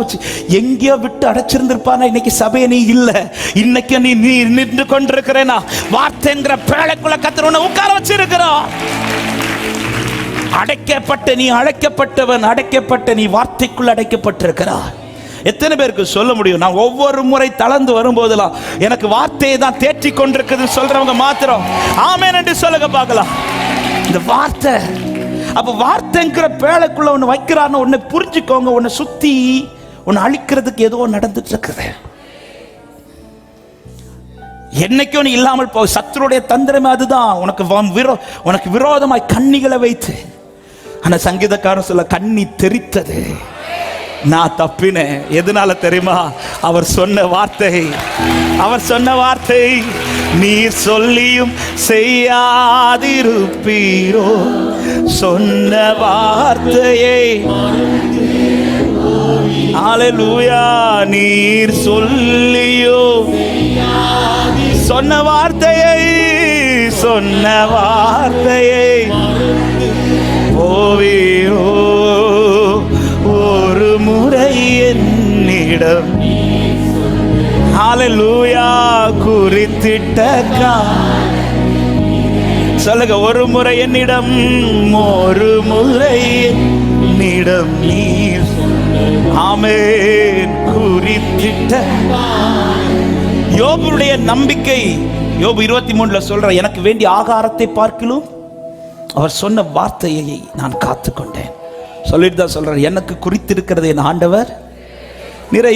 வச்சு எங்கேயோ விட்டு அடைச்சிருந்திருப்பானா இன்னைக்கு சபையை நீ இல்ல, இன்னைக்கு நீ நின்று கொண்டிருக்கிறேனா வார்த்தைங்கிற பேழைக்குள்ள கர்த்தர் உன்னை உட்கார வச்சிருக்கிறான். அடைக்கப்பட்ட நீ, அழைக்கப்பட்டவன், அடைக்கப்பட்ட நீ வார்த்தைக்குள் அடைக்கப்பட்டிருக்கிறார். எத்தனை பேருக்கு சொல்ல முடியும்? நான் ஒவ்வொரு முறை தளர்ந்து வரும்போதெல்லாம் எனக்கு வார்த்தையை தான் தேற்றி கொண்டிருக்குதுன்னு சொல்றவங்க மாத்திரம் ஆமென் என்று சொல்லுங்க பார்க்கலாம். இந்த வார்த்தை, அப்ப வார்த்தைங்கிற பேழைக்குள்ள ஒன்று வைக்கிறான்னு ஒன்னு புரிஞ்சுக்கோங்க. உன்னை சுத்தி உன்னை அழிக்கிறதுக்கு ஏதோ நடந்துட்டு இருக்குது. என்னைக்கும் நீ இல்லாமல் போ. சத்துருடைய தந்திரமே அதுதான். உனக்கு விரோதமாய் கண்ணிகளை வைத்து, ஆனா சங்கீதக்காரன் சொல்ல, கண்ணி தெரித்தது, நான் தப்பினேன். எதனால தெரியுமா? அவர் சொன்ன வார்த்தை, நீர் சொல்லியும் செய்யாதிருப்பீரோ, சொன்ன வார்த்தையை. ஹல்லேலூயா. நீர் சொல்லியோ சொன்ன வார்த்தையை சொன்ன வார்த்தையை போவியோ ஒரு முறை என்னிடம் ஹல்லேலூயா குறித்திட்ட சொல்லுங்க, ஒரு முறை என்னிடம், ஒரு முறை என்னிடம் நீர் ஆமென் குறித்திட்ட. யோபுடைய நம்பிக்கை, யோபு 23 சொல்ற, எனக்கு வேண்டிய ஆகாரத்தை பார்க்கிலும் அவர் சொன்ன வார்த்தையை நான் காத்துக்கொண்டேன். சொல்லிட்டு தான் சொல்றார், எனக்கு குறித்திருக்கிறது என் ஆண்டவர்.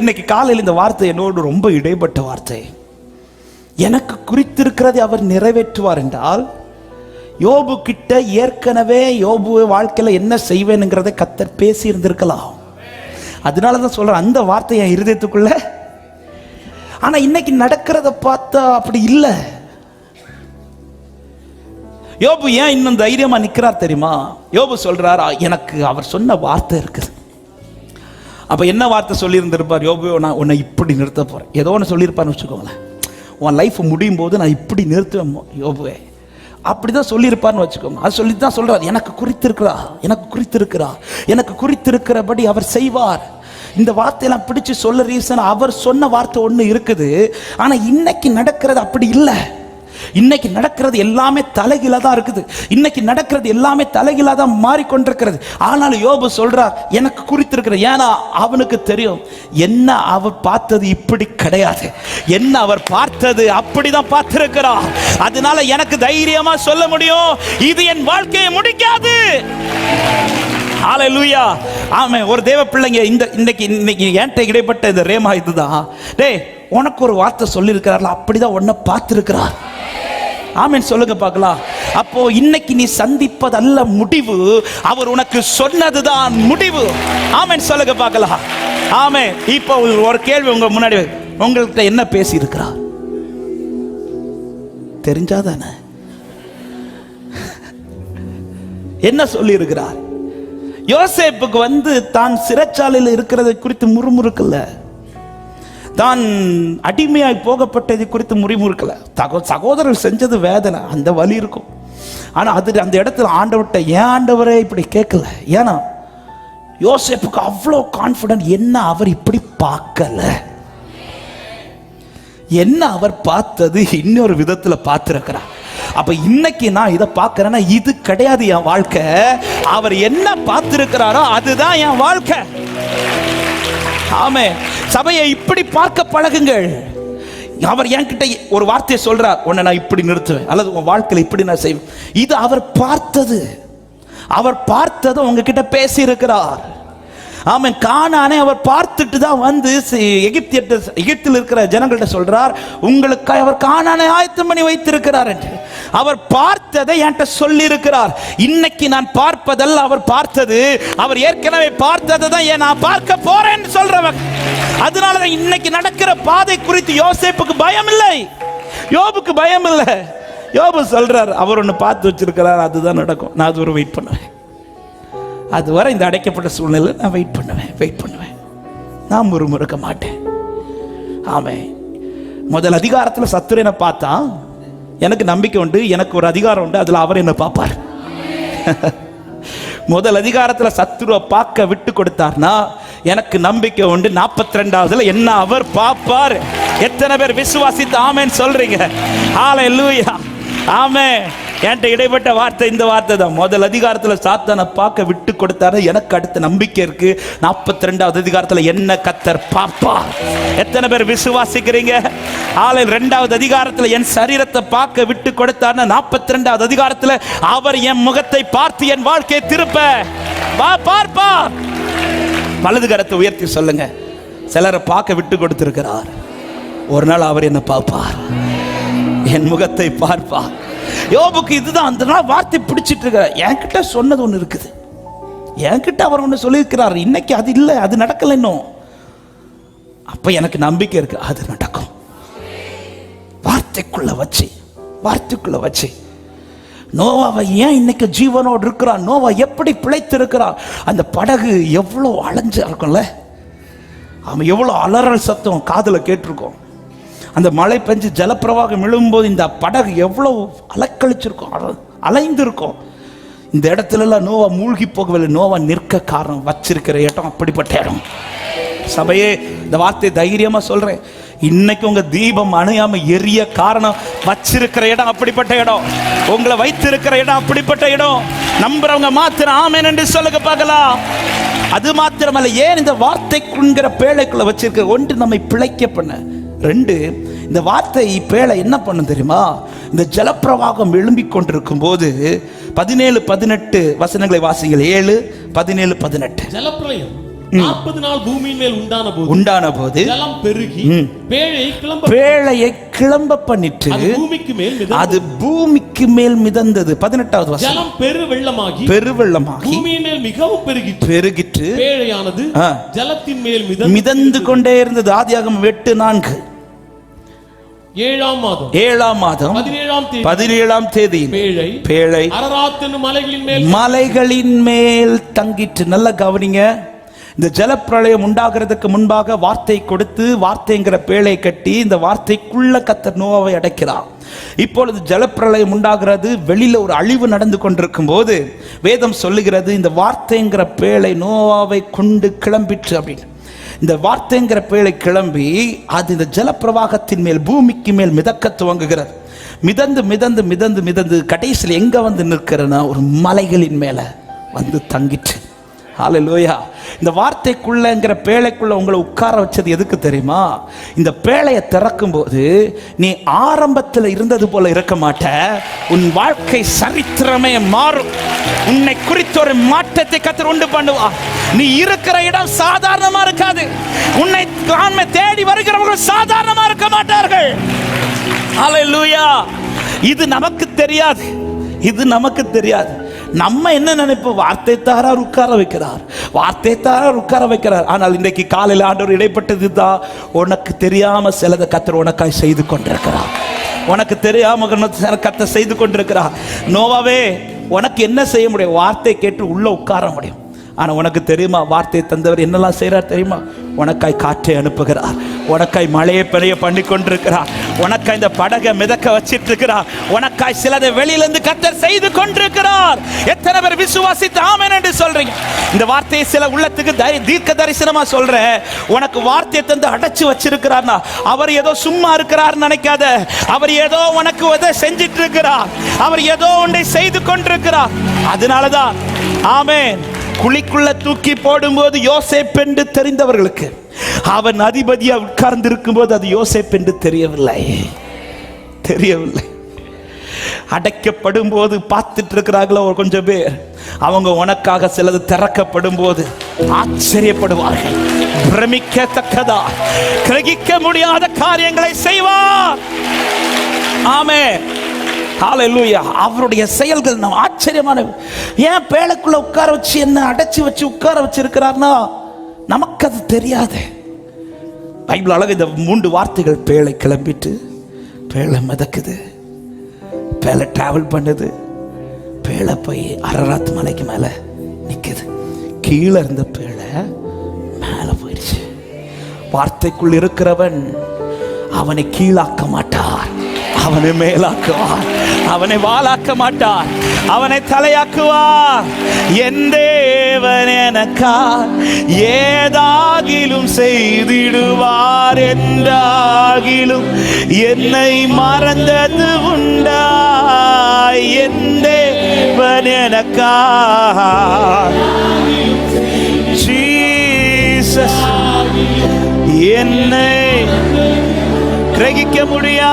இன்னைக்கு காலையில் இந்த வார்த்தை என்னோடு ரொம்ப இடைப்பட்ட வார்த்தை. எனக்கு குறித்திருக்கிறதை அவர் நிறைவேற்றுவார் என்றால், யோபு கிட்ட ஏற்கனவே யோபு வாழ்க்கையில் என்ன செய்வேனுங்கிறதை கர்த்தர் பேசி இருந்திருக்கலாம். அதனால தான் சொல்றேன், அந்த வார்த்தை என் இருதயத்துக்குள்ள. ஆனா இன்னைக்கு நடக்கிறத பார்த்தா அப்படி இல்லை. யோபு ஏன் இன்னும் தைரியமா நிற்கிறார் தெரியுமா? யோபு சொல்றார், எனக்கு அவர் சொன்ன வார்த்தை இருக்குது. அப்ப என்ன வார்த்தை சொல்லி இருந்திருப்பார் யோபு? நான் உன்னை இப்படி நிறுத்த போறேன், ஏதோ ஒன்று சொல்லியிருப்பார்னு வச்சுக்கோங்களேன். உன் லைஃப் முடியும் போது நான் இப்படி நிறுத்துவேன் யோபுவே, அப்படிதான் சொல்லியிருப்பார்னு வச்சுக்கோங்க. அது சொல்லி தான் சொல்றார், எனக்கு குறித்திருக்கிறா, எனக்கு குறித்திருக்கிறா, எனக்கு குறித்திருக்கிறபடி அவர் செய்வார். இந்த வார்த்தையெல்லாம் பிடிச்சு சொல்ல ரீசன், அவர் சொன்ன வார்த்தை ஒன்று இருக்குது. ஆனா இன்னைக்கு நடக்கிறது அப்படி இல்லை. இன்னைக்கு நடக்கிறது எல்லாமே தலைகீழா தான் இருக்குது. இன்னைக்கு நடக்கிறது எல்லாமே தலைகீழா தான் மாறிக்கொண்டிருக்கிறது. ஆனாலும் யோபு சொல்றார், எனக்கு குறித்திருக்கிற. ஏன்னா அவனுக்கு தெரியும், என்ன அவர் பார்த்தது இப்படி கிடையாது, என்ன அவர் பார்த்தது அப்படிதான் பார்த்திருக்கிறார். அதனால எனக்கு தைரியமா சொல்ல முடியும், இது என் வாழ்க்கையை முடிக்காது. ஹல்லேலூயா, ஆமென். ஒரு தேவ பிள்ளைங்க, இன்னைக்கு என்கிட்ட இடைப்பட்ட இந்த ரேமா இதுதான். டேய், உனக்கு ஒரு வார்த்தை சொல்லி இருக்கிறார்கள், அப்படிதான் உன்னை பார்த்திருக்கிறார். ஆமென் சொல்லுங்க பார்க்கலாம். அப்போ இன்னைக்கு நீ சந்திப்பதல்ல முடிவு, அவர் உனக்கு சொன்னதுதான் முடிவு. ஆமென் சொல்லுங்க பார்க்கலாம். ஆமென். இப்போ ஒரு கேள்வி உங்க முன்னாடி, உங்கள்கிட்ட என்ன பேசி இருக்கிறார் தெரிஞ்சாதானே? என்ன சொல்லி இருக்கிறார்? யோசேப்புக்கு தான் சிறைச்சாலையில் இருக்கிறதை குறித்து முறுமுறுக்கல, தான் அடிமையாய் போகப்பட்டதை குறித்து முறிமுறுக்கல. சகோதரர் செஞ்சது வேதனை, அந்த வலி இருக்கும். ஆனா அது அந்த இடத்துல ஆண்டவர்கிட்ட, ஏன் ஆண்டவரே இப்படி கேட்கல. ஏன்னா யோசேப்புக்கு அவ்வளோ கான்ஃபிடன்ட், என்ன அவர் இப்படி பார்க்கல, என்ன அவர் பார்த்தது இன்னொரு விதத்துல பார்த்திருக்கிறார். அப்ப இன்னைக்கு நான் இதை பார்க்கிறேன்னா, இது கிடையாது என் வாழ்க்கை, அவர் என்ன பார்த்திருக்கிறாரோ அதுதான் என் வாழ்க்கை. ஆமென். சபையை இப்படி பார்க்க பழகுங்கள். அவர் என்கிட்ட ஒரு வார்த்தையை சொல்றார், உன்னை நான் இப்படி நிறுத்துவேன், அல்லது உன் வாழ்க்கையில் இப்படி நான் செய்வேன். இது அவர் பார்த்தது, அவர் பார்த்ததை உங்ககிட்ட பேசி இருக்கிறார். ஆமென். கானானை அவர் பார்த்துட்டு தான் எகிப்தில் இருக்கிற ஜனங்கள்ட்ட சொல்றார், உங்களுக்காக அவர் கானானை ஆயத்தம் பண்ணி வைத்திருக்கிறார் என்று. அவர் பார்த்ததை என்கிட்ட சொல்லி இருக்கிறார். இன்னைக்கு நான் பார்ப்பதல்ல அவர் பார்த்தது, அவர் ஏற்கனவே பார்த்ததை தான் நான் பார்க்க போறேன்னு சொல்றவன். அதனாலதான் இன்னைக்கு நடக்கிற பாதை குறித்து யோசேப்புக்கு பயம் இல்லை, யோபுக்கு பயம் இல்லை. யோபு சொல்றார், அவர் ஒன்று பார்த்து வச்சிருக்கிறார், அதுதான் நடக்கும், நான் அது ஒரு வெயிட் பண்ணுவேன். அதுவரை இந்த அடைக்கப்பட்ட சூழ்நிலை நான் வெயிட் பண்ணுவேன், நான் முறுமுறுக்க மாட்டேன். ஆமென். முதல் அதிகாரத்தில் சத்துருவை பார்த்தா எனக்கு நம்பிக்கை உண்டு, எனக்கு ஒரு அதிகாரம் உண்டு, அதுல அவர் என்ன பார்ப்பார். முதல் அதிகாரத்தில் சத்துருவை பார்க்க விட்டு கொடுத்தார்னா எனக்கு நம்பிக்கை உண்டு, 42வதுல என்ன அவர் பார்ப்பார். எத்தனை பேர் விசுவாசித்து ஆமென் சொல்றீங்க? ஹல்லேலூயா, ஆமென். என்கிட்ட இடைப்பட்ட வார்த்தை இந்த வார்த்தை தான். முதல் அதிகாரத்தில் சாத்தானை பார்க்க விட்டு கொடுத்தாரு, எனக்கு அடுத்த நம்பிக்கை இருக்கு, 42வது அதிகாரத்தில் என்ன கர்த்தர் பாப்பா. எத்தனை பேர் விசுவாசிக்கிறீங்க? 2வது அதிகாரத்தில் என் சரீரத்தை பார்க்க விட்டு கொடுத்தாரு, 42வது அதிகாரத்தில் அவர் என் முகத்தை பார்த்து என் வாழ்க்கையை திருப்ப பார்ப்பா. வலது கரத்தை உயர்த்தி சொல்லுங்க, சிலரை பார்க்க விட்டு கொடுத்திருக்கிறார், ஒரு நாள் அவர் என்ன பார்ப்பார், என் முகத்தை பார்ப்பார். யோபுக்கு இதுதான் அந்த நாள் வார்த்தை பிடிச்சிட்டு இருக்க. என்கிட்ட சொன்னது ஒன்று இருக்குது, என்கிட்ட அவர் ஒன்று சொல்லியிருக்கிறார், இன்னைக்கு அது இல்லை, அது நடக்கல இன்னும். அப்ப எனக்கு நம்பிக்கை இருக்கு, அது நடக்கும். வார்த்தைக்குள்ள வச்சு நோவாவை ஏன் இன்னைக்கு ஜீவனோடு இருக்கிறான், நோவா எப்படி பிழைத்து இருக்கிறான். அந்த படகு எவ்வளோ அலைஞ்சா இருக்கும்ல, அவன் எவ்வளோ அலறல் சத்தம் காதுல கேட்டிருக்கோம். அந்த மழை பெஞ்சு ஜலப்பிரவாகம் விழும்போது இந்த படகு எவ்வளவு அலக்கழிச்சிருக்கும், அலைந்திருக்கும். இந்த இடத்துலலாம் நோவா மூழ்கி போகவில்லை. நோவா நிற்க காரணம் வச்சிருக்கிற இடம் அப்படிப்பட்ட இடம். சபையே, இந்த வார்த்தை தைரியமா சொல்றேன். இன்னைக்கு உங்க தீபம் அணையாம எரிய காரணம் வச்சிருக்கிற இடம் அப்படிப்பட்ட இடம். உங்களை வைத்திருக்கிற இடம் அப்படிப்பட்ட இடம். நம்புறவங்க மாத்திரம் ஆமென் என்று சொல்லுங்க பார்க்கலாம். அது மாத்திரமல்ல, ஏன் இந்த வார்த்தைக்குங்கிற பேழைக்குள்ள வச்சிருக்க? ஒன்று, நம்மை பிழைக்க பண்ண. ரெண்டு, இந்த வார்த்தை பேழை என்ன பண்ணும் தெரியுமா? இந்த ஜலப்பிரவாகம் எழும்பிக் கொண்டிருக்கும் போது 17-18 வசனங்களை வாசிங்கள். 7, 17, 18. ஜலப்பிரளயம் 40 நாள் பூமியின் மேல் உண்டான போது ஜலம் பெருகி பேழையை கிளம்ப பண்ணிட்டு அது பூமிக்கு மேல் மிதந்தது. 18வது வசனம். ஜலம் பெருவெள்ளமாகி பூமியின் மேல் மிகவும் பெருகிற்று. பேழையானது ஜலத்தின் மேல் மிதந்து கொண்டே இருந்தது. ஆதியாகமம் 8:4. 7ஆம் மாதம் 17ஆம் தேதி பேழை அரராத் என்னும் மலைகளின் மேல் தங்கிற்று. நல்ல கவனிங்க. இந்த ஜலப்பிரளயம் உண்டாகிறதுக்கு முன்பாக வார்த்தை கொடுத்து வார்த்தைங்கிற பேழை கட்டி இந்த வார்த்தைக்குள்ள கர்த்தர் நோவாவை அடைக்கிறார். இப்பொழுது ஜலப்பிரளயம் உண்டாகிறது. வெளியில ஒரு அழிவு நடந்து கொண்டிருக்கும் போது வேதம் சொல்லுகிறது, இந்த வார்த்தைங்கிற பேழை நோவாவை கொண்டு கிளம்பிற்று அப்படின்னு. இந்த வார்த்தைங்கிற பேழை கிளம்பி அது இந்த ஜலப்பிரவாகத்தின் மேல் பூமிக்கு மேல் மிதக்க துவங்குகிறது. மிதந்து மிதந்து மிதந்து மிதந்து கடைசியில் எங்க வந்து நிற்கிறனா, ஒரு மலைகளின் மேல வந்து தங்கிற்று. ஹல்லேலூயா. இந்த வார்த்தைக்குள்ளங்கிற பேழைக்குள்ள உங்களை உட்கார வச்சது எதுக்கு தெரியுமா? இந்த பேழையை திறக்கும் போது நீ ஆரம்பத்தில் இருந்தது போல இருக்க மாட்ட. உன் வாழ்க்கை சரித்திரமே மாறும். உன்னை குறித்த ஒரு மாற்றத்தை கர்த்தர் உண்டு பண்ணுவா. நீ இருக்கிற இடம் சாதாரணமா இருக்காது. உன்னை தேடி வருகிறவர்கள் சாதாரணமா இருக்க மாட்டார்கள். ஹல்லேலூயா. இது நமக்கு தெரியாது. இது நமக்கு தெரியாது. நம்ம என்ன நினைப்போம்? வார்த்தை தாரார் உட்கார வைக்கிறார், வார்த்தை தாரார் உட்கார வைக்கிறார். ஆனால் இன்றைக்கு காலையில் ஆண்டவர் இடைப்பட்டது தான். உனக்கு தெரியாம சிலதை கர்த்தர் உனக்காய் செய்து கொண்டிருக்கிறார். உனக்கு தெரியாம கர்த்தர் செய்து கொண்டிருக்கிறார். நோவாவே, உனக்கு என்ன செய்ய முடியும்? வார்த்தை கேட்டு உள்ள உட்கார முடியும். ஆனால் உனக்கு தெரியுமா, வார்த்தையை தந்தவர் என்னெல்லாம் செய்கிறார் தெரியுமா? உனக்காய் காற்றை அனுப்புகிறார், உனக்காய் மழையை பெரிய பண்ணி கொண்டிருக்கிறார், உனக்காய் இந்த படகை மிதக்க வச்சிட்டு இருக்கிறார், உனக்காய் சிலதை வெளியிலிருந்து கர்த்தர் செய்து கொண்டிருக்கிறார். எத்தனை பேர் விசுவாசித்து ஆமென் என்று சொல்றீங்க? இந்த வார்த்தையை சில உள்ளத்துக்கு தீர்க்க தரிசனமா சொல்றேன். உனக்கு வார்த்தையை தந்து அடைச்சு வச்சிருக்கிறார்னா அவர் ஏதோ சும்மா இருக்கிறார் நினைக்காத. அவர் ஏதோ உனக்கு உதவி செஞ்சிட்டு இருக்கிறார். அவர் ஏதோ ஒன்றை செய்து கொண்டிருக்கிறார். அதனாலதான் ஆமென். குழிக்குள்ள தூக்கி போடும்போது யோசேப்பு என்று தெரிந்தவர்களுக்கு அவன் அதிபதியா உட்கார்ந்து இருக்கும் போது அது யோசேப்பு என்று தெரியவில்லை. அடைக்கப்படும் போது பார்த்துட்டு இருக்கிறார்களோ ஒரு கொஞ்சம் பேர், அவங்க உனக்காக சிலது திறக்கப்படும் போது ஆச்சரியப்படுவார்கள். பிரமிக்கத்தக்கதா கிரகிக்க முடியாத காரியங்களை செய்வார். ஆமென். ஹல்லேலூயா. அவருடைய செயல்கள் நம்ம ஆச்சரியமான. ஏன் பேழைக்குள்ள உட்கார வச்சு என்ன அடைச்சி வச்சு உட்கார வச்சிருக்கிறார்னா நமக்கு அது தெரியாது. பைபிள் அழகு இந்த 3 வார்த்தைகள். பேழை கிளம்பிட்டு, பேழை மிதக்குது, பேழை டிராவல் பண்ணுது, பேழை போய் அரராத் மலைக்கு மேல நிக்குது. கீழே இருந்த பேழை மேல போயிடுச்சு. வார்த்தைக்குள் இருக்கிறவன் அவனை கீழாக்க மாட்டார், அவனை மேலாக்குவார். அவனை வாளாக்க மாட்டார், அவனை தலையாக்குவார். என் தேவன் எனக்கா ஏதாகிலும் செய்திடுவார். என்றாகிலும் என்னை மறந்தது உண்டா? என் தேவன் எனக்கா ஜீசஸ் என்னை கிரகிக்க முடியா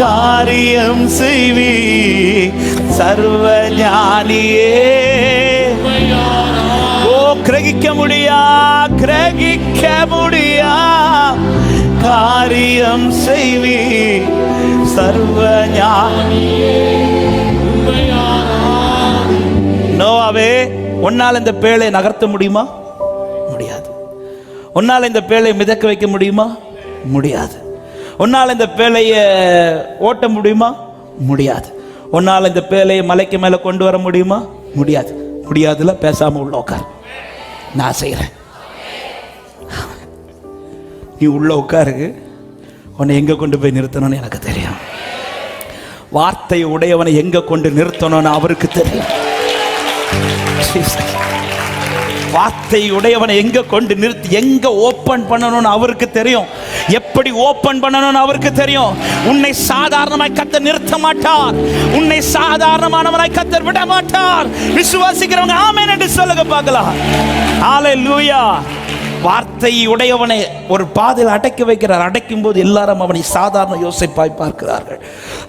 காரியம் செய்வி சர்வ ஞானியே. ஓ, கிரகிக்க முடியா காரியம் செய்வி சர்வ ஞானியே. நோவாவே, உன்னால் இந்த பேழை நகர்த்த முடியுமா? முடியாது. உன்னால் இந்த பேழையை மிதக்க வைக்க முடியுமா? முடியாது. உன்னால் இந்த பேழையை ஓட்ட முடியுமா? முடியாது. உன்னால் இந்த பேழையை மலைக்கு மேலே கொண்டு வர முடியுமா? முடியாது. முடியாதுல பேசாம உள்ள உட்கார், நான் செய்கிறேன். நீ உள்ள உட்காரு, உன்னை எங்க கொண்டு போய் நிறுத்தணும்னு எனக்கு தெரியும். வார்த்தை உடையவனை எங்க கொண்டு நிறுத்தணும்னு அவருக்கு தெரியும். வார்த்தை உடையவனை எங்க கொண்டு நிறுத்தி எங்க ஓபன் பண்ணணும்னு அவருக்கு தெரியும். எப்படி ஓபன் பண்ணணும்னு அவருக்கு தெரியும். உன்னை சாதாரணமாய் கர்த்தர் நிறுத்த மாட்டார். உன்னை சாதாரணமானவனாய் கர்த்தர் விட மாட்டார். விசுவாசிக்கிறவங்க ஆமென் என்று சொல்லுங்க பார்க்கலாம். ஹalleluya. வார்த்தை உடையவனை ஒரு பாதையில் அடக்கி வைக்கிறார். அடைக்கும் போது எல்லாரும் அவனை சாதாரண யோசேப்பாய் பார்க்கிறார்கள்.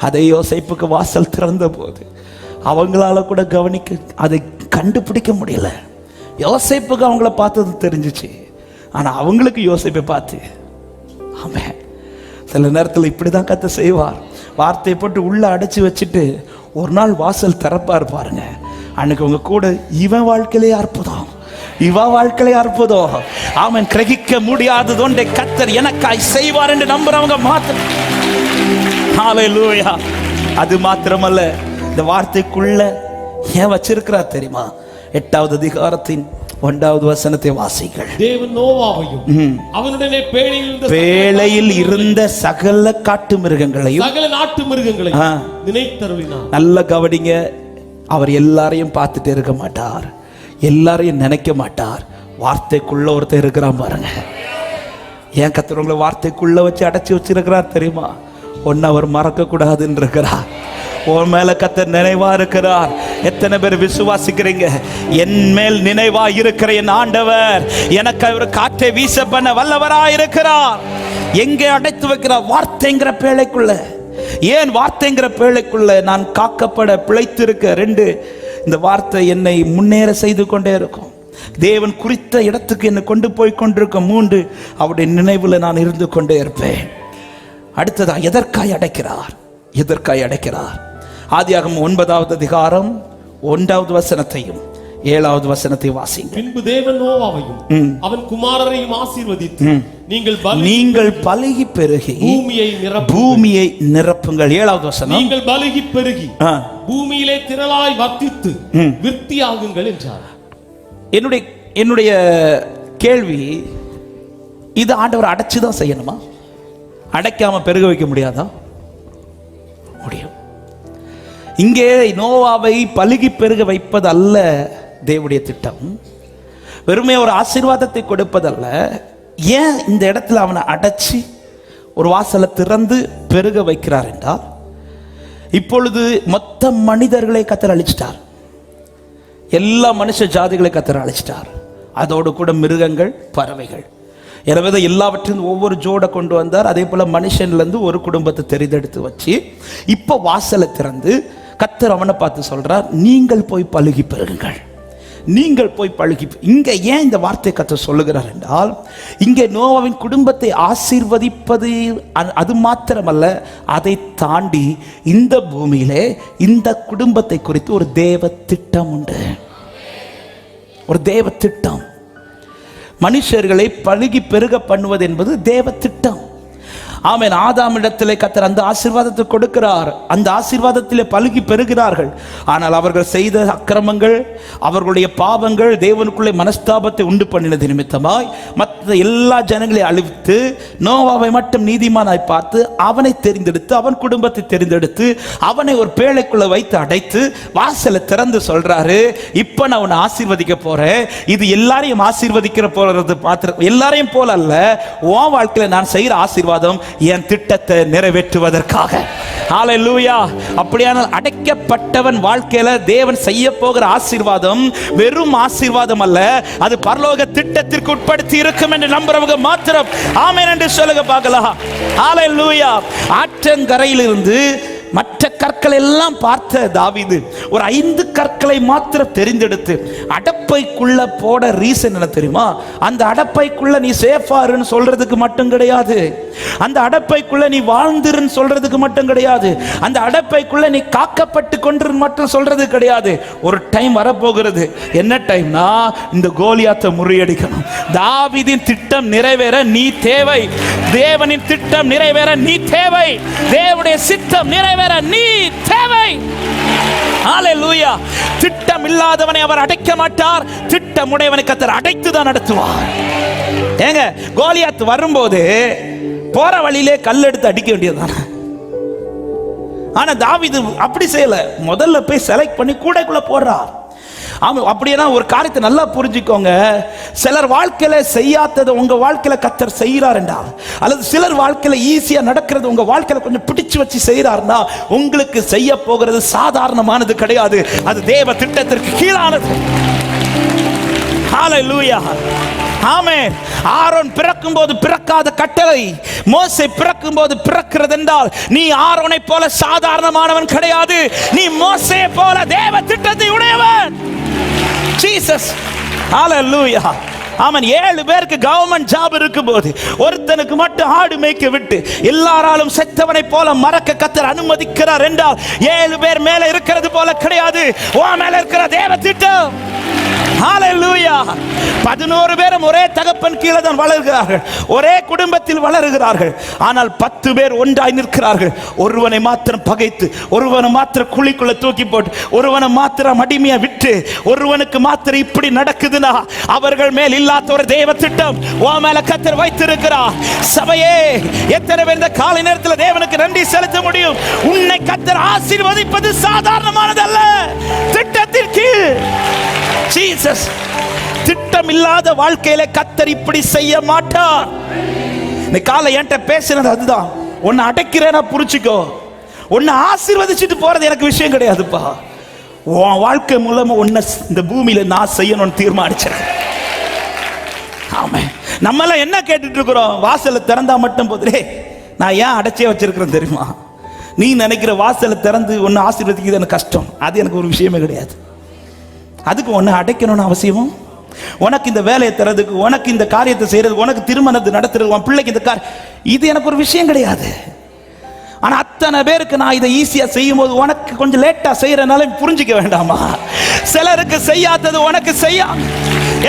அதே யோசேப்புக்கு வாசல் திறந்த போது அவங்களால கூட கவனிக்க அதை கண்டுபிடிக்க முடியல. யோசேப்புக்கு அவங்கள பார்த்தது தெரிஞ்சிச்சு, ஆனா அவங்களுக்கு யோசேப்பை பார்த்து ஆமென். சில நேரத்தில் இப்படிதான் கர்த்தர் செய்வார். வார்த்தையை போட்டு உள்ள அடைச்சி வச்சுட்டு ஒரு நாள் வாசல் திறப்பார் பாருங்க. அன்னைக்கு உங்க கூட இவன் வாழ்க்கையிலே அற்புதம், இவ வாழ்க்கையிலே அற்புதம். ஆமென். கிரகிக்க முடியாதது ஒன்றை கர்த்தர் எனக்காய் செய்வார் என்று நம்புறவங்க மாத்திரம். ஹalleluya. அது மாத்திரமல்ல, இந்த வார்த்தைக்குள்ள ஏன் வச்சிருக்கிறார் தெரியுமா? 8வது அதிகாரத்தின் 1வது வசனத்தை வாசிங்கள். தேவன் நோவாவையும் அவனுடனே பேழையில் இருந்த சகல காட்டு மிருகங்களையும் சகல நாட்டு மிருகங்களையும் நினைத்தருளினார். நல்ல கவனிங்க, அவர் எல்லாரையும் பார்த்துட்டு இருக்க மாட்டார், எல்லாரையும் நினைக்க மாட்டார். வார்த்தைக்குள்ள ஒருத்தர் இருக்கிறான் பாருங்க. ஏன் கர்த்தர் உங்களை வார்த்தைக்குள்ள வச்சு அடைச்சி வச்சிருக்கிறார் தெரியுமா? ஒன்னு அவர் மறக்க கூடாதுன்னு இருக்கிறார். உன் மேல கர்த்தர் நினைவா இருக்கிறார். எத்தனை பேர் விசுவாசிக்கிறீங்க? என் மேல் நினைவா இருக்கிற என் ஆண்டவர் எனக்கு ஒரு காற்றை வீச பண்ண வல்லவரா இருக்கிறார். எங்கே அடைத்து வைக்கிறார்? வார்த்தைங்கிற பேழைக்குள்ள. ஏன் வார்த்தைங்கிற பேழைக்குள்ள நான் காக்கப்பட பிழைத்திருக்க? 2, இந்த வார்த்தை என்னை முன்னேற செய்து கொண்டே இருக்கும். தேவன் குறித்த இடத்துக்கு என்னை கொண்டு போய் கொண்டிருக்க. 3, அவருடைய நினைவுல நான் இருந்து கொண்டே இருப்பேன். அடுத்ததா எதற்காய் அடைக்கிறார்? எதற்காய் அடைக்கிறார்? ஆதியாகமம் 9வது அதிகாரம் 1வது வசனத்தையும் 7வது வசனத்தை வாசிங்க. பின்பு தேவன் நோவாவையும் அவன் குமாரரையும் ஆசீர்வதித்து நீங்கள் பலுகி பெருகி பூமியை நிரப்புங்கள். 7வது வசனம், நீங்கள் பலுகி பெருகி பூமியிலே திரளாய் வர்த்தித்து விருத்தியாகுங்கள் என்றார். என்னுடைய கேள்வி, இது ஆண்டவர் அடைச்சுதான் செய்யணுமா? அடைக்காம பெருக வைக்க முடியாதா? முடியும். இங்கே நோவாவை பலுகி பெருக வைப்பது அல்ல தேவனுடைய திட்டம். வெறுமே ஒரு ஆசீர்வாதத்தை கொடுப்பதல்ல. ஏன் இந்த இடத்துல அவனை அடைச்சி ஒரு வாசலை திறந்து பெருக வைக்கிறார் என்றால், இப்பொழுது மொத்த மனிதர்களை கர்த்தர் அழிச்சிட்டார். எல்லா மனுஷ ஜாதிகளை கர்த்தர் அழிச்சிட்டார். அதோடு கூட மிருகங்கள், பறவைகள். எனவே எல்லாவற்றிலும் ஒவ்வொரு ஜோடை கொண்டு வந்தார். அதே போல மனுஷன்லேருந்து ஒரு குடும்பத்தை தெரிந்தெடுத்து வச்சு இப்போ வாசலை திறந்து கர்த்தர் அவனை பார்த்து சொல்றார், நீங்கள் போய் பலுகி பெருகுங்கள், நீங்கள் போய் பழுகி. இங்க ஏன் இந்த வார்த்தை கர்த்தர் சொல்லுகிறார் என்றால், இங்கே நோவாவின் குடும்பத்தை ஆசீர்வதிப்பது அது மாத்திரமல்ல, அதை தாண்டி இந்த பூமியிலே இந்த குடும்பத்தை குறித்து ஒரு தேவ திட்டம் உண்டு. ஒரு தேவ திட்டம். மனுஷர்களை பழுகி பெருக பண்ணுவது என்பது தேவ திட்டம். ஆமென். ஆதாமிடத்திலே கர்த்தர் அந்த ஆசீர்வாதத்தை கொடுக்கிறார். அந்த ஆசீர்வாதத்திலே பலுகி பெறுகிறார்கள். ஆனால் அவர்கள் செய்த அக்கிரமங்கள், அவர்களுடைய பாவங்கள் தேவனுக்குள்ளே மனஸ்தாபத்தை உண்டு பண்ணினது நிமித்தமாய் மற்ற எல்லா ஜனங்களையும் அழித்து நோவாவை மட்டும் நீதிமானாய் பார்த்து அவனை தெரிந்தெடுத்து, அவன் குடும்பத்தை தெரிந்தெடுத்து, அவனை ஒரு பேழைக்குள்ள வைத்து அடைத்து வாசலை திறந்து சொல்றாரு, இப்ப நான் உன்னை ஆசீர்வதிக்க போறேன். இது எல்லாரையும் ஆசீர்வதிக்கிற போறது மாத்திரம், எல்லாரையும் போல அல்ல. உன் வாழ்க்கையில நான் செய்யற ஆசீர்வாதம் என் திட்டத்தை நிறைவேற்றுவதற்காக. ஹalleluya. அப்படியான அடைக்கப்பட்டவன் வாழ்க்கையில தேவன் செய்ய போகிற ஆசீர்வாதம் வெறும் ஆசீர்வாதம் அல்ல, அது பரலோக திட்டத்திற்கு உட்படுத்தி இருக்கும் என்று நம்புறவங்க மாத்திரம் ஆமென் என்று சொல்லுங்க பார்க்கலாம். ஹalleluya. ஆற்றங்கரையிலிருந்து மற்ற கற்களை எல்லாம் பார்த்த தாவீது ஒரு 5 கற்களை மாத்திரம் தெரிந்தெடுத்து அடப்பைக்குள்ள போட ரீசன் என்ன தெரியுமா? அந்த அடப்பைக்குள்ள நீ சேஃபாருன்னு சொல்றதுக்கு மட்டும் கிடையாது, அந்த அடப்பைக்குள்ள நீ வாழ்ந்துருன்னு சொல்றதுக்கு மட்டும் கிடையாது, அந்த அடப்பைக்குள்ள நீ காக்கப்பட்டு கொண்டு மட்டும் சொல்றது கிடையாது. ஒரு டைம் வரப்போகிறது. என்ன டைம்னா, இந்த கோலியாத்தை முறியடிக்கணும். தாவீதின் திட்டம் நிறைவேற நீ தேவை, தேவனின் திட்டம் நிறைவேற நீ தேவை, தேவனுடைய சித்தம் நிறைவேற நீ தேவை. ஹalleluya. திட்டம் இல்லாதவனை அவர் அடைக்க மாட்டார், திட்டம் உடையவனை கர்த்தர் அடைத்து தான் நடத்துவார். ஏங்க கோலியாத் வரும்போது போற வழியிலே கல் எடுத்து அடிக்க வேண்டியதுதானே. ஆனா தாவீது அப்படி செய்யல. முதல்ல போய் செலக்ட் பண்ணி கூடைக்குள்ள போடுறார். ஆமா, அப்படின்னா ஒரு காரியத்தை நல்லா புரிஞ்சுக்கோங்க. சிலர் வாழ்க்கையில செய்யாதது உங்க வாழ்க்கையில கர்த்தர் செய்யறாருண்டா, அல்லது சிலர் வாழ்க்கையில ஈஸியா நடக்கிறது உங்க வாழ்க்கையில கொஞ்சம் பிடிச்சு வச்சு செய்யறாருன்னா, உங்களுக்கு செய்ய போகிறது சாதாரணமானது கிடையாது. அது தேவ திட்டத்திற்கு கீழானது. ஹல்லேலூயா, ஆமென். ஆரோன் பிறக்கும் போது பிறக்காத கட்டளை மோசே பிறக்கும் போது பிறக்கிறது என்றால், நீ ஆரோனை போல சாதாரணமானவன் கிடையாது. நீ மோசே போல தேவ திட்டத்தை உடையவன். ஜீசஸ், ஹல்லேலூயா, ஆமென். 7 பேருக்கு கவர்மெண்ட் ஜாப் இருக்கும்போது ஒருத்தனுக்கு மட்டும் ஆடு மேய்க்க விட்டு எல்லாராலும் செத்தவனை போல மறக்க கர்த்தர் அனுமதிக்கிறார் என்றால், 7 பேர் மேல இருக்கிறது போல கிடையாது. உன் மேல இருக்கிற தேவ திட்டம். ஹல்லேலூயா. 11 பேரும் ஒரே தகப்பன் கீழே தான் வளர்கிறார்கள், ஒரே குடும்பத்தில் வளருகிறார்கள். ஆனால் 10 பேர் ஒன்றாய் நிற்கிறார்கள். ஒருவனை மாத்திரம் பகைத்து, ஒருவனை மாத்திரம் குழிக்குள்ள தூக்கி போட்டு, ஒருவனை மாத்திரம் அடிமையா விட்டு, ஒருவனுக்கு மாத்திரம் இப்படி நடக்குதுன்னா, அவர்கள் மேல் இல்லாத ஒரு தேவ திட்டம் உன் மேல கர்த்தர் வைத்திருக்கிறார். சபையே, எத்தனை பேர் இந்த காலை நேரத்தில் தேவனுக்கு நன்றி செலுத்த முடியும்? உன்னை கர்த்தர் ஆசீர்வதிப்பது சாதாரணமானதல்ல, திட்டத்திற்கு. ஜீசஸ், திட்டம் இல்லாத வாழ்க்கையில கர்த்தர் இப்படி செய்ய மாட்டார். இந்த காலை என்கிட்ட பேசினது அதுதான். உன்னை அடைக்கிறேன்னா புரிச்சுக்கோ, உன்னை ஆசீர்வதிச்சுட்டு போறது எனக்கு விஷயம் கிடையாதுப்பா. உன் வாழ்க்கை மூலமா உன்னை இந்த பூமியில நான் செய்யணும்னு தீர்மானிச்சிருக்கேன். ஆமென். நம்மள என்ன கேட்டுட்டு இருக்கிறோம்? வாசலை திறந்தா மட்டும் போதுலே. நான் ஏன் அடைச்சே வச்சிருக்கிறேன் தெரியுமா? நீ நினைக்கிற வாசலை திறந்து ஒன்னு ஆசீர்வதிக்கிறது எனக்கு கஷ்டம், அது எனக்கு ஒரு விஷயமே கிடையாது. அதுக்கு ஒன்று அடைக்கணும்னு அவசியமும், உனக்கு இந்த வேலையை தரதுக்கு, உனக்கு இந்த காரியத்தை செய்யறது, உனக்கு திருமணத்தை நடத்துறது, உன் பிள்ளைக்கு இந்த இது எனக்கு ஒரு விஷயம் கிடையாது. ஆனா அத்தனை பேருக்கு நான் இதை ஈஸியா செய்யும் போது உனக்கு கொஞ்சம் லேட்டா செய்யறதுனால புரிஞ்சிக்க வேண்டாமா? சிலருக்கு செய்யாதது உனக்கு செய்யா.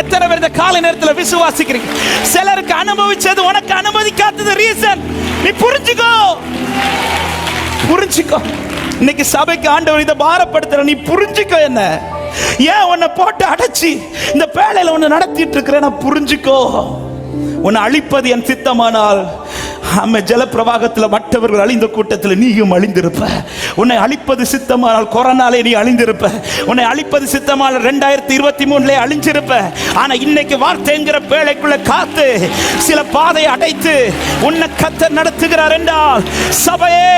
எத்தனை பேர் இந்த காலை நேரத்தில் விசுவாசிக்கிறீங்க? சிலருக்கு அனுபவிச்சது உனக்கு அனுமதிக்காதது ரீசன். நீ புரிஞ்சுக்கோ, புரிஞ்சுக்கோ. இன்னைக்கு சபைக்கு ஆண்டவர் இதை பாரப்படுத்துற, நீ புரிஞ்சுக்கோ. என்ன ஏன் உன்னை போட்டு அடைச்சி இந்த பேழையில உன்னை நடத்திட்டு இருக்கிறேன்? புரிஞ்சுக்கோ. உன்னை அழிப்பது என் சித்தமானால் ஜலப்பிரவாகத்தில் மற்றவர்கள் அழிந்த கூட்டத்தில் நீயும் அழிந்திருப்ப. உன்னை அழிப்பது சித்தமானால் கொரோனாலே நீ அழிந்திருப்ப. உன்னை அழிப்பது சித்தமானால் 2023 அழிஞ்சிருப்ப. ஆனா இன்னைக்கு வார்த்தைங்கிற பேழைக்குள்ள காத்து சில பாதை அடைத்து உன்னை கர்த்தர் நடத்துகிறார் என்றால், சபையே,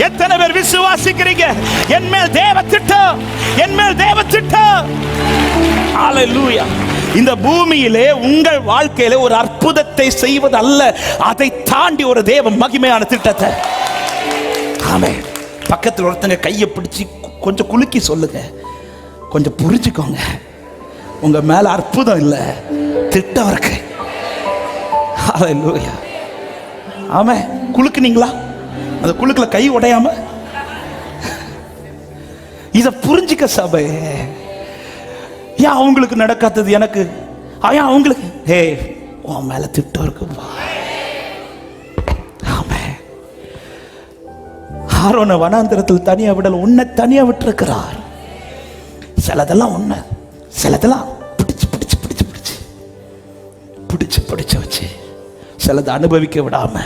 எத்தனை பேர் விசுவாசிக்கிறீங்க? என் மேல் தேவ திட்டம், என் மேல் தேவ திட்டம். ஹல்லேலூயா. இந்த பூமியிலே உங்கள் வாழ்க்கையிலே ஒரு அற்புதத்தை செய்வது அல்ல, அதை தாண்டி ஒரு தேவ மகிமையான திட்டத்தை. ஆமென். பக்கத்தில் ஒருத்தங்க கையை பிடிச்சி கொஞ்சம் குலுக்கி சொல்லுங்க, கொஞ்சம் புரிஞ்சுக்கோங்க, உங்க மேல அற்புதம் இல்ல, திட்டம் இருக்கு. ஹல்லேலூயா. ஆமென். குலுக்குனீங்களா? அந்த குலுக்குல கை உடையாம இத புரிஞ்சுக்க சபை. ஏன் அவங்களுக்கு நடக்காதது எனக்கு? ஏன் அவங்களுக்கு? ஹே, உன் மேல திட்டம் இருக்குப்பா. ஆமென். ஆரோனை வனாந்தரத்தில் தனியா விடல, உன்னை தனியா விட்டுருக்கிறார். சிலதெல்லாம் உன்னை, சிலதெல்லாம் பிடிச்சு பிடிச்சு பிடிச்சு பிடிச்சு பிடிச்சு பிடிச்சு வச்சு, சிலதை அனுபவிக்க விடாம,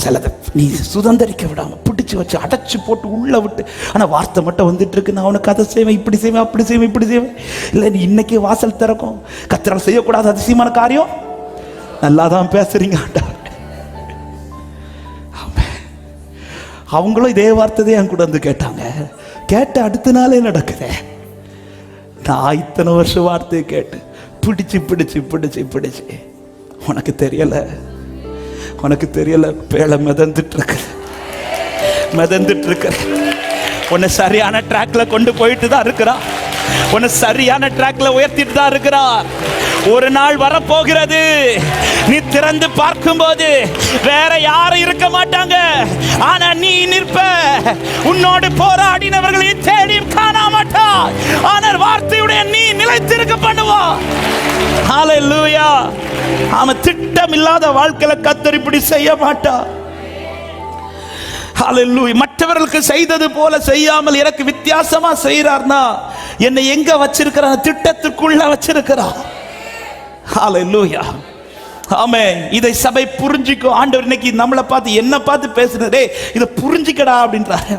சிலதை நீ சுதந்திரிக்க விடாம பிடிச்சு வச்சு அடைச்சு போட்டு உள்ள விட்டு. ஆனா வார்த்தை மட்டும் வந்துட்டு இருக்கு, நான் உனக்கு அதை செய்வேன், இப்படி செய்வேன், அப்படி செய்வேன், இப்படி செய்வேன். இல்லை, நீ இன்னைக்கு வாசல் திறக்கும். கர்த்தரால் செய்யக்கூடாத அதிசயமான காரியம். நல்லா தான் பேசுறீங்க ஆண்டவரே. அவங்களும் இதே வார்த்தை என் கூட வந்து கேட்டாங்க. கேட்ட அடுத்த நாளே நடக்குது. நான் இத்தனை வருஷம் வார்த்தையை கேட்டு பிடிச்சு பிடிச்சு பிடிச்சு பிடிச்சு, உனக்கு தெரியல, உனக்கு தெரியல, பேழை மிதந்துட்டு இருக்கு, மிதந்துட்டு இருக்கு. உன்னை சரியான ட்ராக்ல கொண்டு போயிட்டு தான் இருக்கிறா, உன்னை சரியான ட்ராக்ல உயர்த்திட்டு தான் இருக்கிறா. ஒரு நாள் வரப்போகிறது, நீ திறந்து பார்க்கும் போது வேற யாரும் இருக்க மாட்டாங்க, ஆனா நீ நிற்ப. உன்னோடு போராடினவர்களை தேடி காண மாட்டாய், ஆனால் வார்த்தையுடைய நீ நிலைத்திருக்க பண்ணுவா. ஹல்லேலூயா. அவன் திட்டம் இல்லாத வாழ்க்கையில கர்த்தர் இப்படி செய்ய மாட்டா. ஹல்லேலூயா. மற்றவர்களுக்கு செய்தது போல செய்யாமல் எனக்கு வித்தியாசமா செய்யறார்னா, என்னை எங்க வச்சிருக்கிறார்? திட்டத்துக்குள்ள வச்சிருக்கிறார். ஹல்லேலூயா. ஆமென். இதை சபை புரிஞ்சுக்கும். ஆண்டவர் இன்னைக்கு நம்மளை பார்த்து என்ன பார்த்து பேசுறதே, இதை புரிஞ்சுக்கடா அப்படின்றாரு.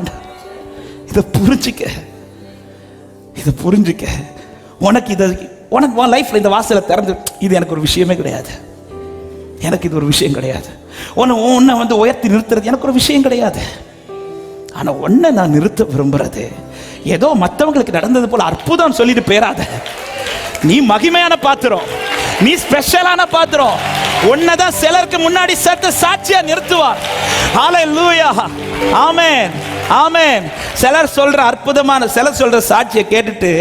இதை புரிஞ்சுக்க, இதை புரிஞ்சுக்க. உனக்கு உன் லைஃப்ல இந்த வாசலை திறந்து, இது எனக்கு ஒரு விஷயமே கிடையாது, எனக்கு இது ஒரு விஷயம் கிடையாது. உன்னை வந்து உயர்த்தி நிறுத்துறது எனக்கு ஒரு விஷயம் கிடையாது. ஆனா உன்னை நான் நிறுத்த விரும்புறது, ஏதோ மற்றவங்களுக்கு நடந்தது போல அற்புதம் சொல்லிட்டு போயிடாத. நீ மகிமையான பாத்திரம், நீ ஸ்பெஷலான பாத்திரம். உன்னதான் சிலருக்கு முன்னாடி சத்த சாட்சியா நிறுத்துவார். ஹல்லேலூயா, ஆமென், ஆமென். சிலர் சொல்ற அற்புதமான, சிலர் சொல்ற சாட்சியை கேட்டுட்டு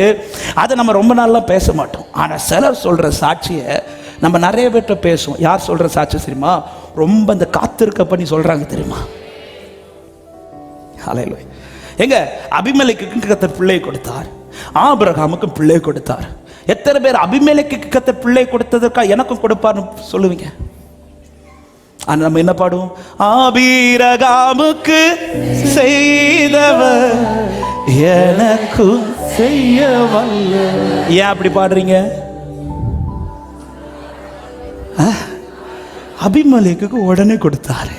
அதை நம்ம ரொம்ப நாள்லாம் பேச மாட்டோம். ஆனா சிலர் சொல்ற சாட்சியை நம்ம நிறைய பேர்கிட்ட பேசுவோம். யார் சொல்ற சாட்சி தெரியுமா? ரொம்ப அந்த காத்திருக்க பண்ணி சொல்றாங்க தெரியுமா? ஹல்லேலூயா. எங்க அபிமெலேக்குக்கு கர்த்தர் பிள்ளை கொடுத்தார், ஆபிரகாமுக்கு பிள்ளை கொடுத்தார். எத்தனை பேர் அபிமெலேக்குக்கு கர்த்தர் பிள்ளை கொடுத்ததற்கா எனக்கும் கொடுப்பார்னு சொல்லுவீங்க? ஆனா நம்ம என்ன பாடுவோம்? ஆபிரகாமுக்கு செய்தவர் எனக்கும் செய்ய வல்ல. ஏன் அப்படி பாடுறீங்க? அபிமெலேக்குக்கு உடனே கொடுத்தாரு,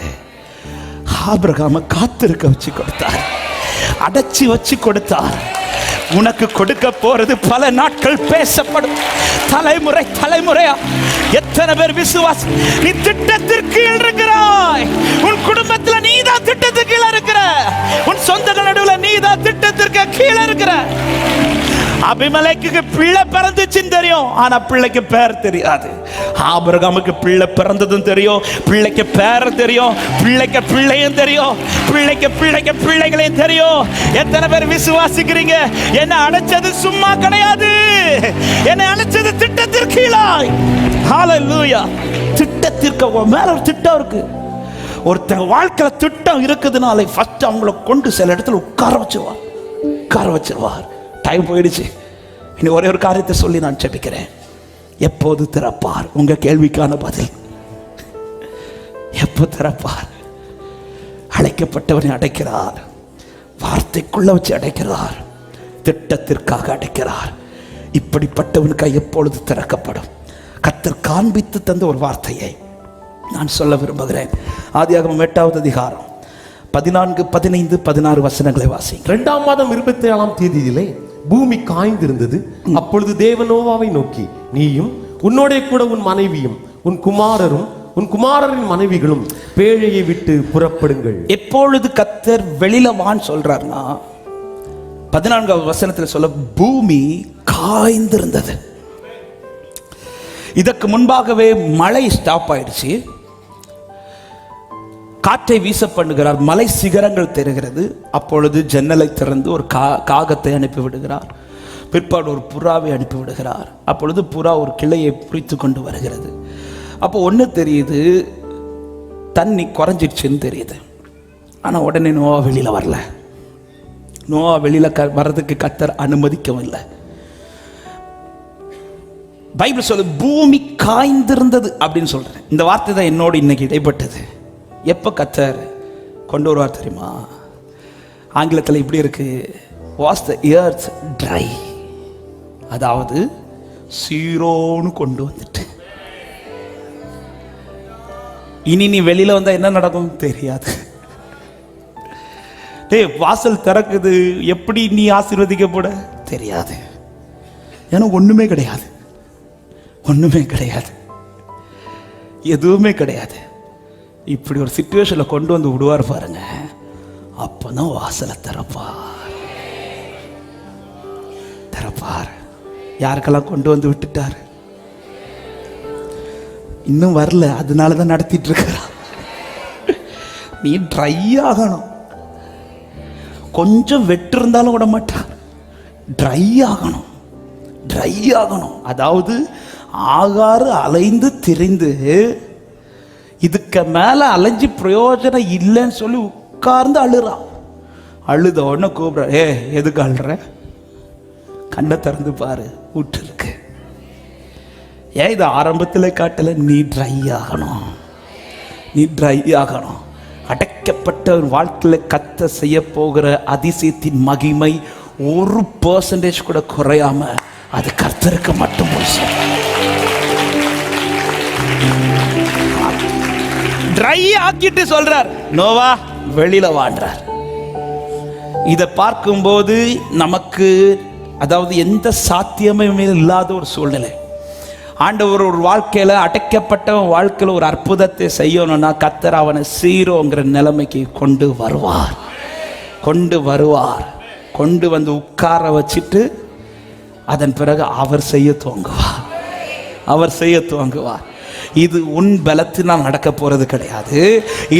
ஆபிரகாம காத்திருக்க வச்சு கொடுத்தார், அடைச்சி வச்சு கொடுத்தார். உனக்கு கொடுக்க போறது பல நாட்கள் பேசப்படும், தலைமுறை தலைமுறையா. எத்தனை பேர் விசுவாசி? நீ திட்டத்திற்கு கீழ் இருக்கிறாய். உன் குடும்பத்தில் நீதான் திட்டத்துக்கு கீழே இருக்கிற, உன் சொந்தங்கள் நடுவில் நீதான் திட்டத்திற்கு கீழே இருக்கிற. அபிமெலேக்குக்கு பிள்ளை பிறந்துச்சுன்னு தெரியும், ஆனா பிள்ளைக்கு பேர் தெரியாது. ஆபிரகாமுக்கு பிள்ளை பிறந்ததும் தெரியும், பிள்ளைக்கு பேர் தெரியும், பிள்ளைக்கு பிள்ளையும் தெரியும், பிள்ளைக்கு பிள்ளைக்கு பிள்ளைகளையும் தெரியும். எத்தனை பேர் விசுவாசிக்கிறீங்க? என்ன அழைச்சது சும்மா கிடையாது, என்னை அழைச்சது திட்டத்திற்கு கீழாய். ஹல்லேலூயா. திட்டத்திற்கு மேல ஒரு திட்டம் இருக்கு. ஒருத்தங்க வாழ்க்கையில திட்டம் இருக்குதுனால ஃபர்ஸ்ட் அவங்கள கொண்டு சில இடத்துல உட்கார வச்சிருவார். டைம் போயிடுச்சு. இனி ஒரே ஒரு காரியத்தை சொல்லி நான் ஜெபிக்கிறேன். எப்போது திறப்பார்? உங்க கேள்விக்கான பதில் எப்போ திறப்பார்? அழைக்கப்பட்டவனை அடைக்கிறார், வார்த்தைக்குள்ள வச்சு அடைக்கிறார், திட்டத்திற்காக அடைக்கிறார். இப்படிப்பட்டவனுக்கு எப்பொழுது திறக்கப்படும்? கர்த்தர் காண்பித்து தந்த ஒரு வார்த்தையை நான் சொல்ல விரும்புகிறேன். ஆதியாகமம் 8வது அதிகாரம் 14, 15, 16 வசனங்களை வாசி. 2ஆம் மாதம் 27ஆம் தேதியிலே பூமி காய்ந்திருந்தது. அப்பொழுது தேவன் நோவாவை நோக்கி, நீயும் உன்னோட கூட உன் மனைவியும் உன் குமாரரும் உன் குமாரரின் மனைவிகளும் பேழையை விட்டு புறப்படுங்கள். எப்பொழுது கர்த்தர் வெளியில வான்னு சொல்றார்னா 14வது வசனத்தில் சொல்ல, பூமி காய்ந்திருந்தது. இதற்கு முன்பாகவே மழை ஸ்டாப் ஆயிடுச்சு. காற்றை வீச பண்ணுகிறார், மலை சிகரங்கள் தெரிகிறது. அப்பொழுது ஜன்னலை திறந்து ஒரு காகத்தை அனுப்பி விடுகிறார். பிற்பாடு ஒரு புறாவை அனுப்பி விடுகிறார். அப்பொழுது புறா ஒரு கிளையை பிடித்து கொண்டு வருகிறது. அப்போ ஒன்று தெரியுது, தண்ணி குறைஞ்சிடுச்சுன்னு தெரியுது. ஆனால் உடனே நோவா வெளியில் வரல. நோவா வெளியில் வர்றதுக்கு கர்த்தர் அனுமதிக்கவும் இல்லை. பைபிள் சொல்லு பூமி காய்ந்திருந்தது அப்படின்னு சொல்றேன். இந்த வார்த்தை தான் என்னோடு இன்னைக்கு இடைப்பட்டது. எப்போ கர்த்தர் கொண்டு வருவார் தெரியுமா? ஆங்கிலத்தில் இப்படி இருக்கு, வாஸ் த எர்த் ட்ரை, அதாவது சீரோன்னு கொண்டு வந்துட்டு. இனி நீ வெளியில வந்தா என்ன நடக்கும் தெரியாது. வாசல் திறக்குது, எப்படி நீ ஆசீர்வதிக்கப்பட தெரியாது. ஏன்னா ஒண்ணுமே கிடையாது, ஒண்ணுமே கிடையாது, எதுவுமே கிடையாது. இப்படி ஒரு சிச்சுவேஷன்ல கொண்டு வந்து விடுவார் பாருங்க, அப்பதான் வாசலை திறப்பார். யாருக்கெல்லாம் கொண்டு வந்து விட்டுட்டார், இன்னும் வரல, அதனாலதான் நடத்திட்டு இருக்கிறான். நீ ட்ரை ஆகணும், கொஞ்சம் வெட்டு இருந்தாலும் விட மாட்டார், ட்ரை ஆகணும், ட்ரை ஆகணும். அதாவது ஆகாறு அலைந்து திரிந்து இதுக்கு மேல அலைஞ்சு பிரயோஜனம் இல்லைன்னு சொல்லி உட்கார்ந்து அழுறான். அழுத உடனே கூப்பிடுற, எதுக்கு அழுற? கண்ணை திறந்து பாரு, விட்டு இருக்கு. ஏன் இது ஆரம்பத்தில் காட்டல? நீ ட்ரை ஆகணும், நீ ட்ரை ஆகணும். அடைக்கப்பட்ட வாழ்க்கையில் கத்த செய்ய போகிற அதிசயத்தின் மகிமை 1% கூட குறையாம அது கர்த்தருக்கு மட்டும் போய். ட்ரை ஆக்கிட்டு சொல்றார், நோவா வெளியில வான்றார். இதை பார்க்கும்போது நமக்கு, அதாவது எந்த சாத்தியமுமே இல்லாத ஒரு சூழ்நிலை. ஆண்டவர் ஒரு வாழ்க்கையில, அடைக்கப்பட்ட வாழ்க்கையில ஒரு அற்புதத்தை செய்யணும்னா கர்த்தர் அவனை சீரோங்கிற நிலைமைக்கு கொண்டு வருவார். கொண்டு வந்து உட்கார வச்சுட்டு அதன் பிறகு அவர் செய்ய துவங்குவார். இது உன் பலத்தினால் நடக்க போறது கிடையாது,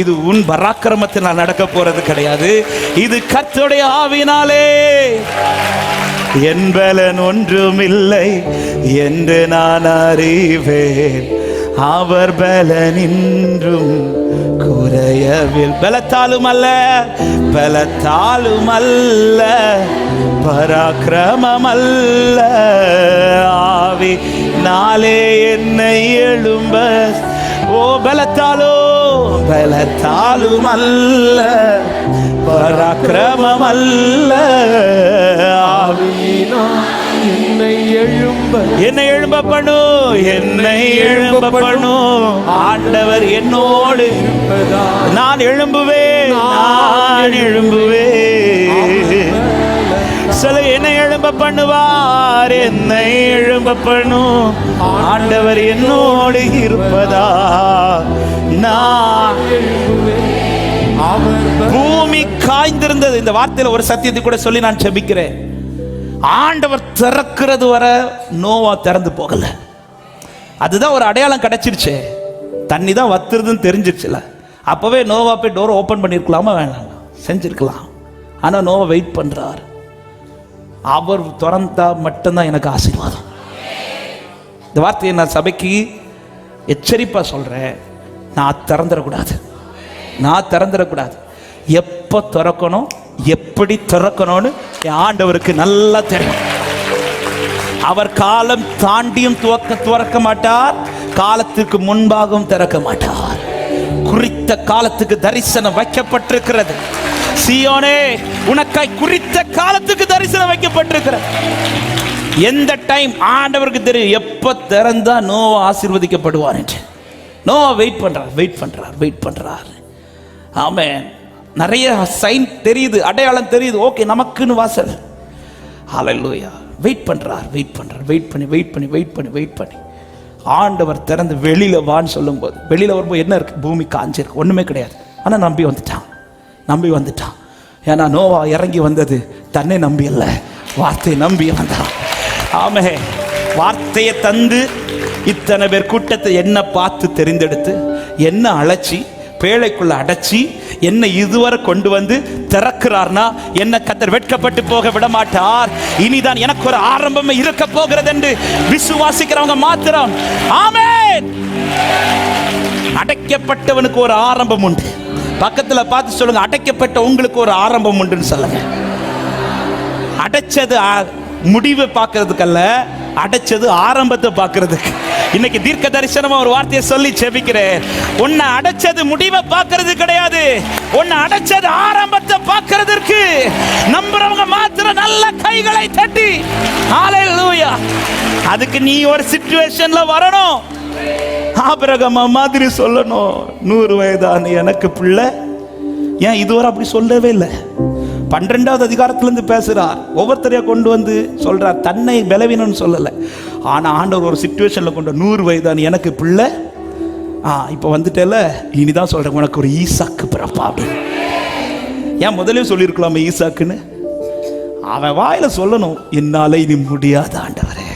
இது உன் பராக்கிரமத்தினால் நடக்க போறது கிடையாது, இது கர்த்தருடைய ஆவியினாலே. என் பலன் ஒன்றுமில்லை என்று நான் அறிவேன், அவர் பலன் இன்றும் குறையவில். பலத்தாலும் அல்ல, பராக்கிரமம் அல்ல, ஆவி நாளே என்னை எழும்ப. ஓ பலத்தாலும் அல்ல, பராக்கிரமம் அல்ல, ஆவினா என்னை எழும்ப பண்ணும். ஆண்டவர் என்னோடு, நான் எழும்புவேன். சில என்னை எழும்ப பண்ணுவார், என்னை எழும்ப பண்ணும். ஆண்டவர் என்னோடு இருப்பதா நான். பூமி காய்ந்திருந்தது. இந்த வார்த்தையில ஒரு சத்தியத்தை கூட சொல்லி நான் ஜெபிக்கிறேன். ஆண்டவர் திறக்கிறது வர நோவா திறந்து போகல. அதுதான் ஒரு அடையாளம் கிடைச்சிருச்சு. தண்ணி தான் வத்துறதுன்னு தெரிஞ்சிருச்சுல. அப்பவே நோவா போய் டோர் ஓபன் பண்ணிருக்கலாமா? வேணாம், செஞ்சிருக்கலாம். ஆனா நோவா வெயிட் பண்றார். அவர் திறந்தா மட்டும்தான் எனக்கு ஆசீர்வாதம். இந்த வார்த்தையை நான் சபைக்கு எச்சரிப்பா சொல்றேன். நான் திறந்துடக்கூடாது. எப்போ திறக்கணும், எப்படி திறக்கணும்னு என் ஆண்டவருக்கு நல்லா தெரியும். அவர் காலம் தாண்டியும் துறக்க மாட்டார், காலத்துக்கு முன்பாகவும் திறக்க மாட்டார். குறித்த காலத்துக்கு தரிசனம் வைக்கப்பட்டிருக்கிறது. சீயோனே, உனக்காய் குறித்த காலத்துக்கு தரிசனம் வைக்கப்பட்டிருக்கிறது. எந்த டைம் ஆண்டவருக்கு தெரியும், எப்ப திறந்தா நோவா ஆசீர்வதிக்கப்படுவார் என்று. நோவா வெயிட் பண்றார். ஆமென். நிறைய சைன் தெரியுது, அடையாளம் தெரியுது. ஓகே, நமக்குன்னு வாசல். ஹல்லேலூயா. வெயிட் பண்ணி ஆண்டவர் திறந்து வெளியில வான்னு சொல்லும்போது, வெளியில வரும்போது என்ன இருக்கு? பூமி காஞ்சிருக்கு, ஒண்ணுமே கிடையாது. ஆனா நம்பி வந்துட்டான். ஏன்னா நோவா இறங்கி வந்தது தன்னை நம்பி அல்ல, வார்த்தையை நம்பி வந்தான். ஆமே. வார்த்தையை தந்து இத்தனை பேர் கூட்டத்தை என்ன பார்த்து தெரிந்தெடுத்து, என்ன அழைச்சி பேழைக்குள்ள அடைச்சி, என்ன இதுவரை கொண்டு வந்து திறக்கிறார்னா, என்ன கர்த்தர் வெட்கப்பட்டு போக விட மாட்டார். இனிதான் எனக்கு ஒரு ஆரம்பம் இருக்க போகிறது என்று விசுவாசிக்கிறவங்க மாத்திரம் ஆமென். அடைக்கப்பட்டவனுக்கு ஒரு ஆரம்பம் உண்டு. பக்கத்துல பார்த்து சொல்லுங்க, அடைக்கப்பட்ட உங்களுக்கு ஒரு ஆரம்பம் உண்டுன்னு சொல்லுங்க. அடைச்சது முடிவை பார்க்கறதுக்கல்ல, அடைச்சது ஆரம்பத்தை பார்க்கறதுக்கு. இன்னைக்கு தீர்க்க தரிசனமா ஒரு வார்த்தையை சொல்லி ஜெபிக்கிறேன். உன்னை அடைச்சது முடிவை பார்க்கறது கிடையாது, உன்னை அடைச்சது ஆரம்பத்தை பார்க்கறதுக்கு. நம்புறவங்க மாத்திரம் நல்ல கைகளை தட்டி ஹல்லேலூயா. அதுக்கு நீ ஒரு சிச்சுவேஷன்ல வரணும். ஆபிரகாம் மாதிரி சொல்லணும், 100 வயதான எனக்கு பிள்ளை. ஏன் இதுவரை அப்படி சொல்லவே இல்லை? 12வது அதிகாரத்திலிருந்து பேசுறார். ஒவ்வொருத்தரையா கொண்டு வந்து சொல்றார். தன்னை பலவீனம்னு சொல்லலை. ஆனா ஆண்டவர் ஒரு சிச்சுவேஷன்ல கொண்டு 100 வயதான எனக்கு பிள்ளை. இப்போ வந்துட்டேல, இனிதான் சொல்றேன், உனக்கு ஒரு ஈசாக்கு பிறப்பா அப்படின்னு. ஏன் முதலே சொல்லியிருக்கலாமே ஈசாக்குன்னு? அவன் வாயில சொல்லணும், என்னால இனி முடியாத ஆண்டவரே.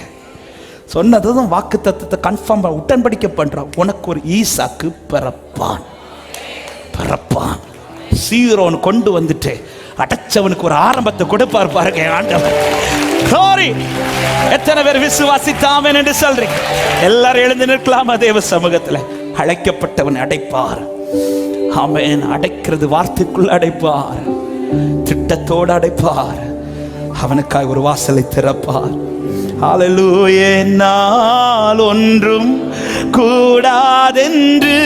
சொன்னதும் வாக்கு தத்துவத்தை கன்ஃபார்ம் உடன்படிக்கை பண்றான். உனக்கு ஒரு ஈசாக்கு பிறப்பான். சீரோன் கொண்டு வந்துட்டு அடைச்சவனுக்கு ஒரு ஆரம்பத்தை கொடுப்பார் பாருங்க ஆண்டவர். glory. எத்தனை பேர் விசுவாசித்தாமேன் என்று சொல்றீங்க? எல்லாரும் எழுந்து நிற்கலாமா? தேவ சமூகத்தில் அழைக்கப்பட்டவன் அடைப்பார். ஆமென். அடைக்கிறது வார்த்தைக்குள் அடைப்பார், திட்டத்தோடு அடைப்பார். அவனுக்காக ஒரு வாசலை திறப்பார். ஹல்லேலூயா. என்னால் ஒன்றும் கூடாதென்று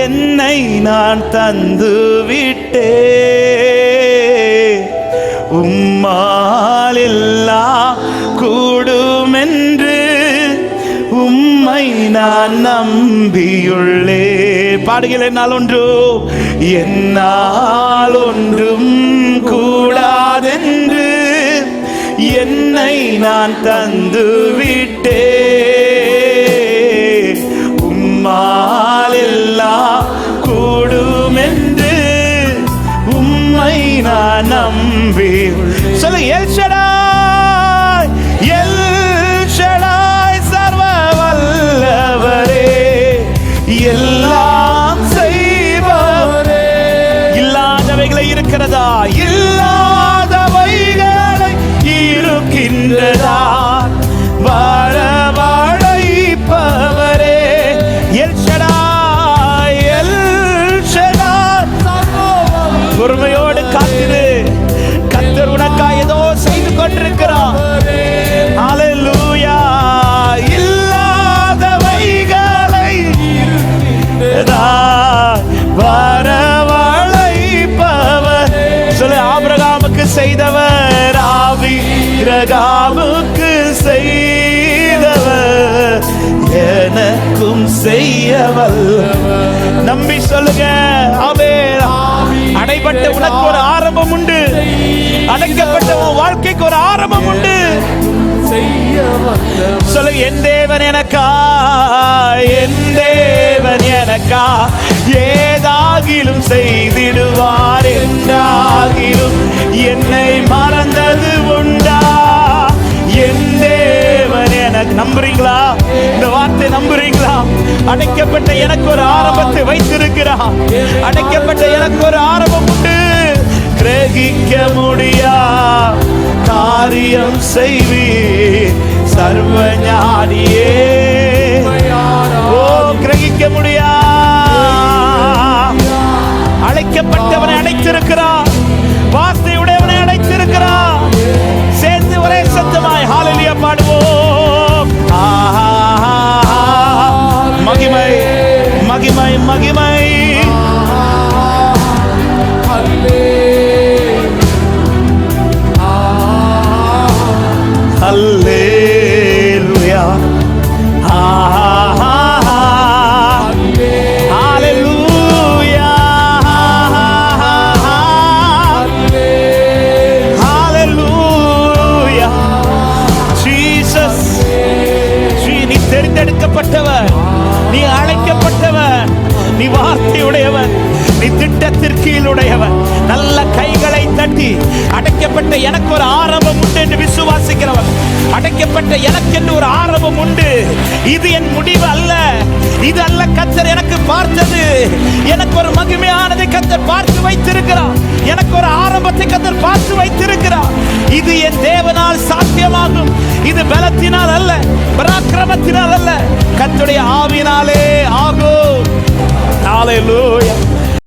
என்னை நான் தந்து விட்டே, உம்மால் எல்லாம் கூடும் என்று உம்மை நான் நம்பியுள்ளே. பாடுகிறேன். என்னால் ஒன்றும் கூடாதென்று என்னை நான் தந்து விட்டே. உம்மால் எல்லாம் கூடும் என்று உம்மை நான் நம்பி. சொல்ல எல் ஷடாய், எல் ஷடாய் சர்வ வல்லவரே, எல்லாம் செய்பவரே. இல்லாதவைகளை இருக்கிறதா? இல்லாதவைகளை இருக்கின்றதா? வரவழைப்பவரே எல் ஷடாய், எல் ஷடாய். பொறுமையோடு காத்திரு. கர்த்தர் உனக்காய் ஏதோ செய்து கொண்டிருக்கிறார். ஹல்லேலூயா. இல்லாதவைகளை வரவழைப்பவர். சொல்லு, ஆபிரகாமுக்கு செய்தவர், ஆபிரகாமுக்கு செய்தவர் எனக்கும் செய்யவல்லவர். நம்பி சொல்லுங்க. ஆமென். அடைபட்ட உனக்கு ஒரு ஆரம்பம் உண்டு. அடைக்கப்பட்ட உன் வாழ்க்கைக்கு ஒரு ஆரம்பம் உண்டு. சொல்லுங்க, என் தேவன் எனக்கா, என் தேவன் எனக்கா ஏதாகிலும் செய்திடுவார். என்றாகிலும் என்னை மறந்தது உண்டா? என் தேவன் எனக்கு. நம்புறீங்களா? இந்த வார்த்தை நம்புறீங்களா? அடைக்கப்பட்ட எனக்கு ஒரு ஆரம்பத்தை வைத்திருக்கிறார். அடைக்கப்பட்ட எனக்கு ஒரு ஆரம்பம் உண்டு. கிரகிக்க முடியா காரியம் செய்வீர் சர்வ ஞானியே. ஓ, கிரகிக்க முடியா. அழைக்கப்பட்டவனை அடைத்திருக்கிறார். வார்த்தையுடையவனை அடைத்திருக்கிறார். சேர்ந்து ஒரே சத்தமாய் ஹல்லேலூயா பாடுவோம். மகிமை, மகிமை, மகிமை. ஹல்லேலூயா, ஹல்லேலூயா, ஹல்லேலூயா. ஜீசஸ், நீ தெரிந்தெடுக்கப்பட்டவர், நீ அழைக்கப்பட்டவர், நீ வார்த்தையுடையவர், நீ திட்டத்திற்கு உடையவர். நல்ல கைகளை தட்டி, அடைக்கப்பட்ட எனக்கு ஒரு ஆரம்பம் உண்டு என்று விசுவாசிக்கிறவர். அடைக்கப்பட்ட எனக்கு என்று ஒரு ஆரம்பம் உண்டு. இது என் முடிவு அல்ல. இது அல்ல கர்த்தர் எனக்கு பார்த்தது. எனக்கு ஒரு மகிமையானதை கர்த்தர் பார்த்து வைத்திருக்கிறார். எனக்கு ஒரு ஆரம்பத்தை கர்த்தர் பார்த்து வைத்திருக்கிறார். இது என் தேவனால் சாத்தியமாகும். இது பலத்தினால் அல்ல, பராக்கிரமத்தினால் அல்ல, கர்த்தருடைய ஆவியினாலே ஆகும். ஹல்லேலூயா.